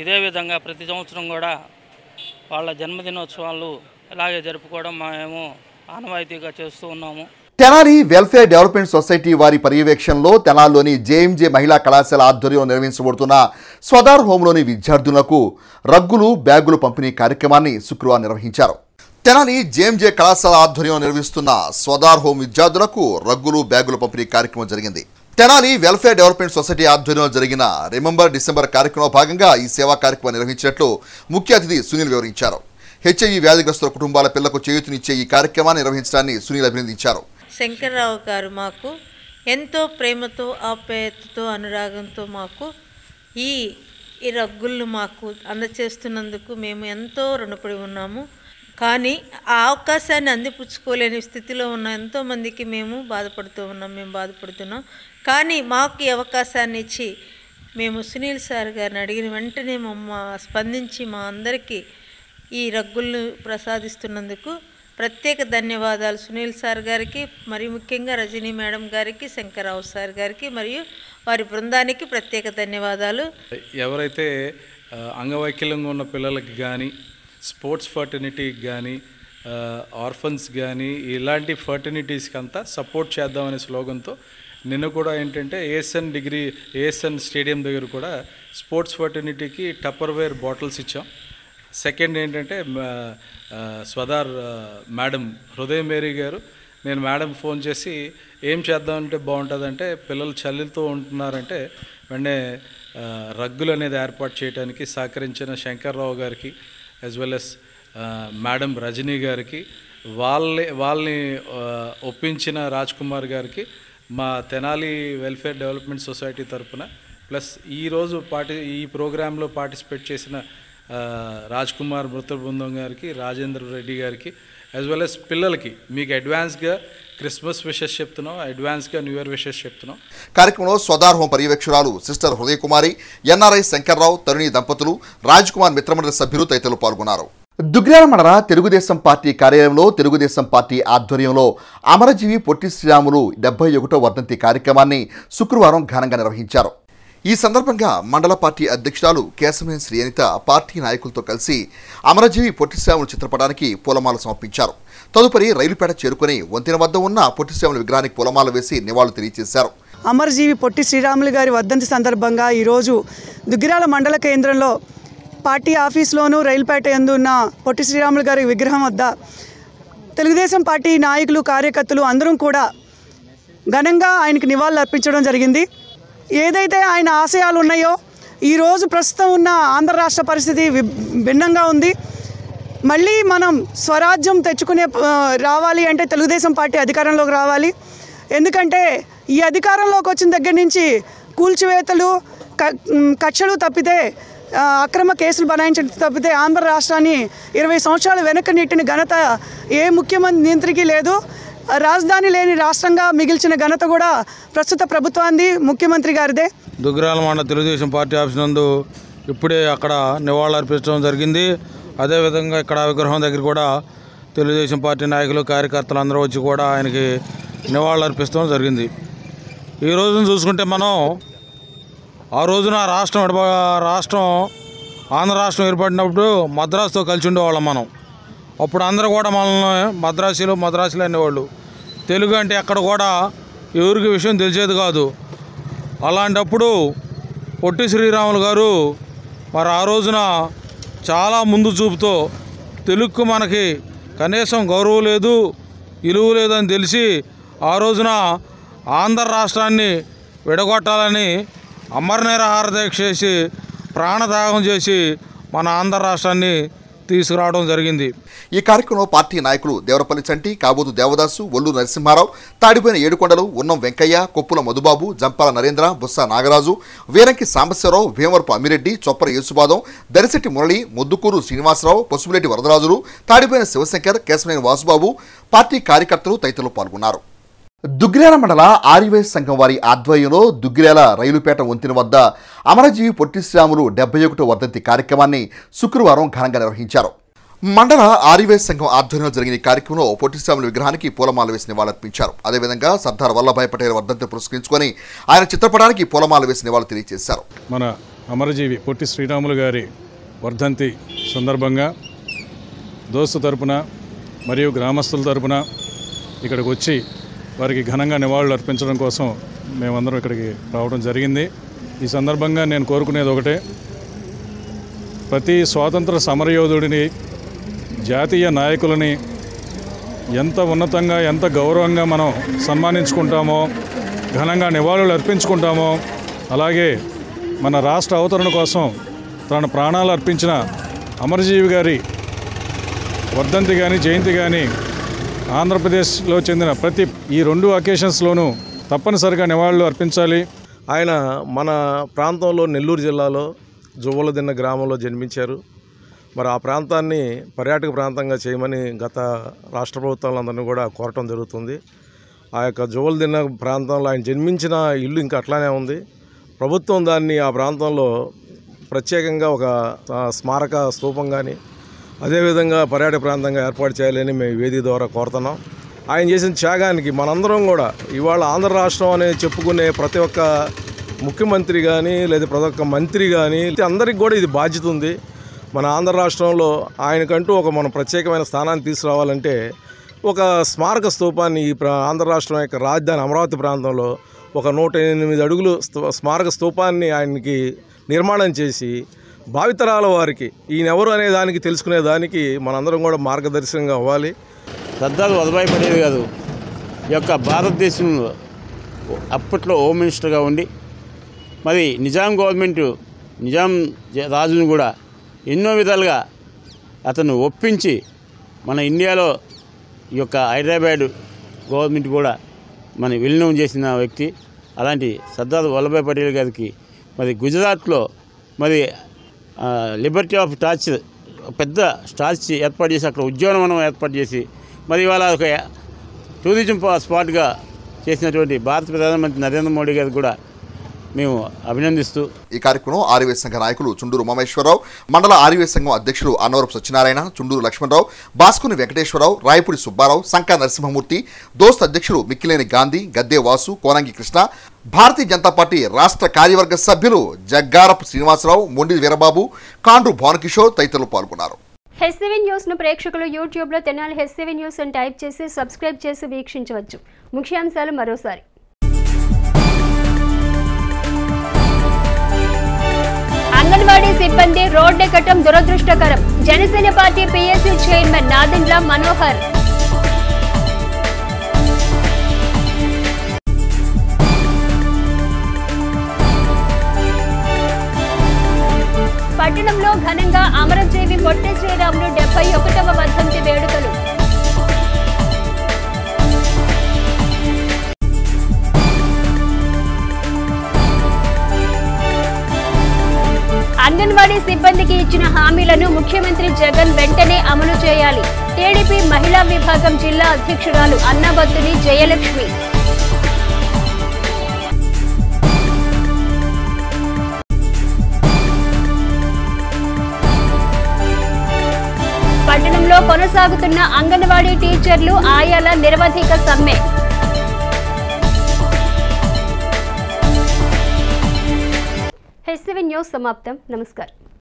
ఇదే విధంగా ప్రతి సంవత్సరం కూడా వాళ్ళ జన్మదినోత్సవాలు ఇలాగే జరుపుకోవడం మేము ఆనవాయితీగా చేస్తూ ఉన్నాము. తెనాలి వెల్ఫేర్ డెవలప్మెంట్ సొసైటీ వారి పర్యవేక్షణలో తెనాలిలోని జేఎంజే మహిళా కళాశాల ఆధ్వర్యంలో నిర్వహించబడుతున్న స్వదార్ హోంలోని విద్యార్థులకు రగ్గులు, బ్యాగులు పంపిణీ కార్యక్రమాన్ని శుక్రవారం నిర్వహించారు. తెనాలి జేఎంజే కళాశాల ఆధ్వర్యంలో నిర్వహిస్తున్న స్వదార్ హోం విద్యార్థులకు రగ్గులు, బ్యాగులు పంపిణీ కార్యక్రమం జరిగింది. తెనాలి వెల్ఫేర్ డెవలప్మెంట్ సొసైటీ ఆధ్వర్యంలో జరిగిన రిమెంబర్ డిసెంబర్ కార్యక్రమంలో భాగంగా ఈ సేవా కార్యక్రమం నిర్వహించినట్లు ముఖ్య అతిథి సునీల్ వివరించారు. హెచ్ఐవి వ్యాధిగ్రస్తుల కుటుంబాల పిల్లలకు చేయూతనిచ్చే ఈ కార్యక్రమాన్ని నిర్వహించడాన్ని సునీల్ అభినందించారు. శంకర్రావు గారు మాకు ఎంతో ప్రేమతో, ఆప్యాయతతో, అనురాగంతో మాకు ఈ రగ్గులను మాకు అందచేస్తున్నందుకు మేము ఎంతో రుణపడి ఉన్నాము. కానీ ఆ అవకాశాన్ని అందిపుచ్చుకోలేని స్థితిలో ఉన్న ఎంతోమందికి మేము బాధపడుతున్నాం. కానీ మాకు ఈ అవకాశాన్ని ఇచ్చి మేము సునీల్ సార్ గారిని అడిగిన వెంటనే స్పందించి మా అందరికీ ఈ రగ్గులను ప్రసాదిస్తున్నందుకు ప్రత్యేక ధన్యవాదాలు సునీల్ సార్ గారికి, మరి ముఖ్యంగా రజనీ మేడం గారికి, శంకర్రావు సార్ గారికి మరియు వారి బృందానికి ప్రత్యేక ధన్యవాదాలు. ఎవరైతే అంగవైకల్యంగా ఉన్న పిల్లలకి కానీ, స్పోర్ట్స్ ఫర్టర్నిటీకి కానీ, ఆర్ఫన్స్ కానీ ఇలాంటి ఫర్టర్నిటీస్కి అంతా సపోర్ట్ చేద్దామనే స్లోగన్తో నిన్న కూడా ఏంటంటే ఏఎస్ఎన్ స్టేడియం దగ్గర కూడా స్పోర్ట్స్ ఫర్టర్నిటీకి టప్పర్వేర్ బాటిల్స్ ఇచ్చాం. సెకండ్ ఏంటంటే స్వదార్ మేడం హృదయ మేరీ గారు, నేను మేడం ఫోన్ చేసి ఏం చేద్దామంటే బాగుంటుందంటే పిల్లలు చలితో ఉంటున్నారంటే వెంటనే రగ్గులు అనేది ఏర్పాటు చేయడానికి సహకరించిన శంకర్రావు గారికి as well as madam Rajani గారికి, వాళ్ళని ఒప్పించిన రాజ్ కుమార్ గారికి మా తెనాలి వెల్ఫేర్ డెవలప్మెంట్ సొసైటీ తరఫున, ప్లస్ ఈరోజు ఈ ప్రోగ్రాంలో పార్టిసిపేట్ చేసిన రాజ్ కుమార్ మృత బృందం గారికి, రాజేంద్ర రెడ్డి గారికి, యాజ్ వెల్ as పిల్లలకి మీకు అడ్వాన్స్గా క్రిస్మస్ విషెస్ చెప్తున్నాం, అడ్వాన్స్గా న్యూ ఇయర్ విషెస్ చెప్తున్నాం. కార్యక్రమంలో స్వదార్ హోం పర్యవేక్షకురాలు సిస్టర్ హృదయకుమారి, ఎన్ఆర్ఐ శంకర్రావు, తరుణి దంపతులు, రాజ్ కుమార్ మిత్రమండలి సభ్యులు తదితరులు పాల్గొన్నారు. దుగ్గ్యాల మండల తెలుగుదేశం పార్టీ కార్యాలయంలో తెలుగుదేశం పార్టీ ఆధ్వర్యంలో అమరజీవి పొట్టి శ్రీరాములు 71వ వర్ధంతి కార్యక్రమాన్ని శుక్రవారం ఘనంగా నిర్వహించారు. ఈ సందర్భంగా మండల పార్టీ అధ్యక్షురాలు కేశమేని శ్రీ అనిత పార్టీ నాయకులతో కలిసి అమరజీవి పొట్టి శ్రీరాములు చిత్రపటానికి పూలమాల సమర్పించారు. తదుపరి రైలుపేట చేరుకుని వంతెన వద్ద ఉన్న పొట్టి శ్రీరాములు విగ్రహానికి పూలమాల వేసి నివాళులు తెలియజేశారు. అమరజీవి పొట్టి శ్రీరాములు గారి వర్ధంతి సందర్భంగా ఈరోజు దుగ్గిరాల మండల కేంద్రంలో పార్టీ ఆఫీస్లోనూ రైలుపేట యందు ఉన్న పొట్టి శ్రీరాములు గారి విగ్రహం వద్ద తెలుగుదేశం పార్టీ నాయకులు, కార్యకర్తలు అందరం కూడా ఘనంగా ఆయనకు నివాళులు అర్పించడం జరిగింది. ఏదైతే ఆయన ఆశయాలు ఉన్నాయో ఈరోజు ప్రస్తుతం ఉన్న ఆంధ్ర రాష్ట్ర పరిస్థితి భిన్నంగా ఉంది. మళ్ళీ మనం స్వరాజ్యం తెచ్చుకునే రావాలి అంటే తెలుగుదేశం పార్టీ అధికారంలోకి రావాలి. ఎందుకంటే ఈ అధికారంలోకి వచ్చిన దగ్గర నుంచి కూల్చివేతలు, కక్షలు తప్పితే, అక్రమ కేసులు బనాయించడం తప్పితే ఆంధ్ర రాష్ట్రాన్ని 20 సంవత్సరాలు వెనక్కి నెట్టిన ఘనత ఏ ముఖ్యమంత్రికి లేదు. రాజధాని లేని రాష్ట్రంగా మిగిల్చిన ఘనత కూడా ప్రస్తుత ప్రభుత్వాన్ని, ముఖ్యమంత్రి గారిదే. దుగ్గిరాల మండల తెలుగుదేశం పార్టీ ఆఫీస్ నందు ఇప్పుడే అక్కడ నివాళులు అర్పించడం జరిగింది. అదేవిధంగా ఇక్కడ విగ్రహం దగ్గర కూడా తెలుగుదేశం పార్టీ నాయకులు, కార్యకర్తలు అందరూ వచ్చి కూడా ఆయనకి నివాళులు అర్పించడం జరిగింది. ఈ రోజున చూసుకుంటే మనం ఆ రోజున రాష్ట్రం ఆంధ్ర రాష్ట్రం ఏర్పడినప్పుడు మద్రాసుతో కలిసి ఉండేవాళ్ళం మనం. అప్పుడు అందరూ కూడా మనల్ని మద్రాసులు అనేవాళ్ళు. తెలుగు అంటే ఎక్కడ కూడా ఎవరికి విషయం తెలిసేది కాదు. అలాంటప్పుడు పొట్టి శ్రీరాములు గారు మరి ఆ రోజున చాలా ముందు చూపుతో తెలుగుకు మనకి కనీసం గౌరవం లేదు, విలువ లేదని తెలిసి ఆ రోజున ఆంధ్ర రాష్ట్రాన్ని విడగొట్టాలని అమరనిరాహార దీక్ష చేసి ప్రాణత్యాగం చేసి మన ఆంధ్ర రాష్ట్రాన్ని తీసుకురావడం జరిగింది. ఈ కార్యక్రమంలో పార్టీ నాయకులు దేవరపల్లి చంటి, కాబోతు దేవదాసు, ఒల్లు నరసింహారావు, తాడిపోయిన ఏడుకొండలు, ఉన్నం వెంకయ్య, కొప్పుల మధుబాబు, జంపాల నరేంద్ర, బుస్స నాగరాజు, వీరంకి సాంబశివరావు, భీమవరపు అమ్మిరెడ్డి, చొప్పర యేసుబాదం, దరిశెట్టి మురళి, ముద్దుకూరు శ్రీనివాసరావు, పసుపులేటి వరదరాజులు, తాడిపోయిన శివశంకర్, కేశవనేని వాసుబాబు, పార్టీ కార్యకర్తలు తదితరులు పాల్గొన్నారు. దుగ్గిరాల మండల ఆర్యవైశ్య సంఘం వారి ఆధ్వర్యంలో దుగ్గిరాల రైలుపేట వంతెన వద్ద అమరజీవి పొట్టి శ్రీరాములు 71వ వర్ధంతి కార్యక్రమాన్ని శుక్రవారం ఘనంగా నిర్వహించారు. మండల ఆర్యవైశ్య సంఘం ఆధ్వర్యంలో జరిగిన ఈ కార్యక్రమంలో పొట్టి శ్రీరాములు విగ్రహానికి పూలమాల వేసి నివాళులర్పించారు. అదేవిధంగా సర్దార్ వల్లభాయ్ పటేల్ వర్ధంతి పురస్కరించుకొని ఆయన చిత్రపటానికి పూలమాల వేసి నివాళులు తెలియజేశారు. మన అమరజీవి పొట్టి శ్రీరాములు గారి వర్ధంతి సందర్భంగా దోస్తు తరపున మరియు గ్రామస్తుల తరపున ఇక్కడికి వచ్చి వారికి ఘనంగా నివాళులు అర్పించడం కోసం మేమందరం ఇక్కడికి రావడం జరిగింది. ఈ సందర్భంగా నేను కోరుకునేది ఒకటే, ప్రతి స్వాతంత్ర సమరయోధుడిని, జాతీయ నాయకులని ఎంత ఉన్నతంగా, ఎంత గౌరవంగా మనం సన్మానించుకుంటామో, ఘనంగా నివాళులు అర్పించుకుంటామో, అలాగే మన రాష్ట్ర అవతరణ కోసం తన ప్రాణాలు అర్పించిన అమరజీవి గారి వర్ధంతి కానీ, జయంతి కానీ ఆంధ్రప్రదేశ్లో చెందిన ప్రతి ఈ 2 అకేషన్స్లోనూ తప్పనిసరిగా నివాళులు అర్పించాలి. ఆయన మన ప్రాంతంలో నెల్లూరు జిల్లాలో జువ్వలదిన్న గ్రామంలో జన్మించారు. మరి ఆ ప్రాంతాన్ని పర్యాటక ప్రాంతంగా చేయమని గత రాష్ట్ర ప్రభుత్వాలందరినీ కూడా కోరటం జరుగుతుంది. ఆ యొక్క జువ్వలదిన్న ప్రాంతంలో ఆయన జన్మించిన ఇల్లు ఇంకా అట్లానే ఉంది. ప్రభుత్వం దాన్ని ఆ ప్రాంతంలో ప్రత్యేకంగా ఒక స్మారక స్తూపం కానీ, అదేవిధంగా పర్యాటక ప్రాంతంగా ఏర్పాటు చేయాలని మేము వేదిక ద్వారా కోరుతున్నాం. ఆయన చేసిన త్యాగానికి మనందరం కూడా ఇవాళ ఆంధ్ర రాష్ట్రం అనేది చెప్పుకునే ప్రతి ఒక్క ముఖ్యమంత్రి కానీ, లేదా ప్రతి ఒక్క మంత్రి కానీ, అందరికి కూడా ఇది బాధ్యత ఉంది. మన ఆంధ్ర రాష్ట్రంలో ఆయనకంటూ మన ప్రత్యేకమైన స్థానాన్ని తీసుకురావాలంటే ఒక స్మారక స్తూపాన్ని ఈ ఆంధ్ర రాష్ట్రం యొక్క రాజధాని అమరావతి ప్రాంతంలో ఒక 108 అడుగులు స్మారక స్తూపాన్ని ఆయనకి నిర్మాణం చేసి భావితరాల వారికి ఈయనెవరు అనే దానికి తెలుసుకునే దానికి మనందరం కూడా మార్గదర్శకంగా అవ్వాలి. సర్దార్ వల్లభాయ్ పటేల్ గారు ఈ యొక్క భారతదేశంలో అప్పట్లో హోమ్ మినిస్టర్గా ఉండి మరి నిజాం రాజును కూడా ఎన్నో విధాలుగా అతను ఒప్పించి మన ఇండియాలో ఈ యొక్క హైదరాబాద్ గవర్నమెంట్ కూడా మన విలీనం చేసిన వ్యక్తి. అలాంటి సర్దార్ వల్లభాయ్ పటేల్ గారికి మరి గుజరాత్లో మరి లిబర్టీ ఆఫ్ టార్చ్ పెద్ద స్టార్చ్ ఏర్పాటు చేసి అక్కడ ఉద్యానవనం ఏర్పాటు చేసి మరి ఇవాళ ఒక టూరిజం స్పాట్గా చేసినటువంటి భారత ప్రధానమంత్రి నరేంద్ర మోడీ గారికి కూడా మేము అభినందిస్తూ ఈ కార్యక్రమం ఆర్యవేశ సంఘ నాయకులు చుండూరు ఉమామేశ్వరరావు, మండల ఆర్యవేశ సంఘం అధ్యక్షులు అన్నవరపు సత్యనారాయణ, చుండూరు లక్ష్మణరావు, బాస్కుని వెంకటేశ్వరరావు, రాయపూడి సుబ్బారావు, సంకా నరసింహమూర్తి, దోస్త్ అధ్యక్షులు మిక్కిలేని గాంధీ, గద్దే వాసు, కోనంగి కృష్ణ, భారతీయ జనతా పార్టీ రాష్ట్ర కార్యవర్గ సభ్యులు జగ్గారపు శ్రీనివాసరావు, మొండి వీరబాబు, కాండ్రు భానుకిషోర్ తదితరులు పాల్గొన్నారు. హెచ్సివి న్యూస్ ను ప్రేక్షకులు యూట్యూబ్ లో తెనాలి హెచ్సివి న్యూస్ అని టైప్ చేసి సబ్స్క్రైబ్ చేసి వీక్షించవచ్చు. ముఖ్యాంశాలు మరోసారి. అంగన్వాడీ సిబ్బంది రోడ్డెక్కటం దురదృష్టకరం. Janasena party PSC chairman Nadendla Manohar. పట్టణంలో ఘనంగా అమరజీవి పొట్టి శ్రీరాములు 71వ వర్ధంతి వేడుకలు. అంగన్వాడీ సిబ్బందికి ఇచ్చిన హామీలను ముఖ్యమంత్రి జగన్ వెంటనే అమలు చేయాలి. టీడీపీ మహిళా విభాగం జిల్లా అధ్యక్షురాలు అన్నబత్తుని జయలక్ష్మి. పట్టణంలో కొనసాగుతున్న అంగన్వాడీ టీచర్లు ఆయాల నిరవధిక సమ్మె. హెచ్సివి న్యూస్ సమాప్తం. నమస్కారం.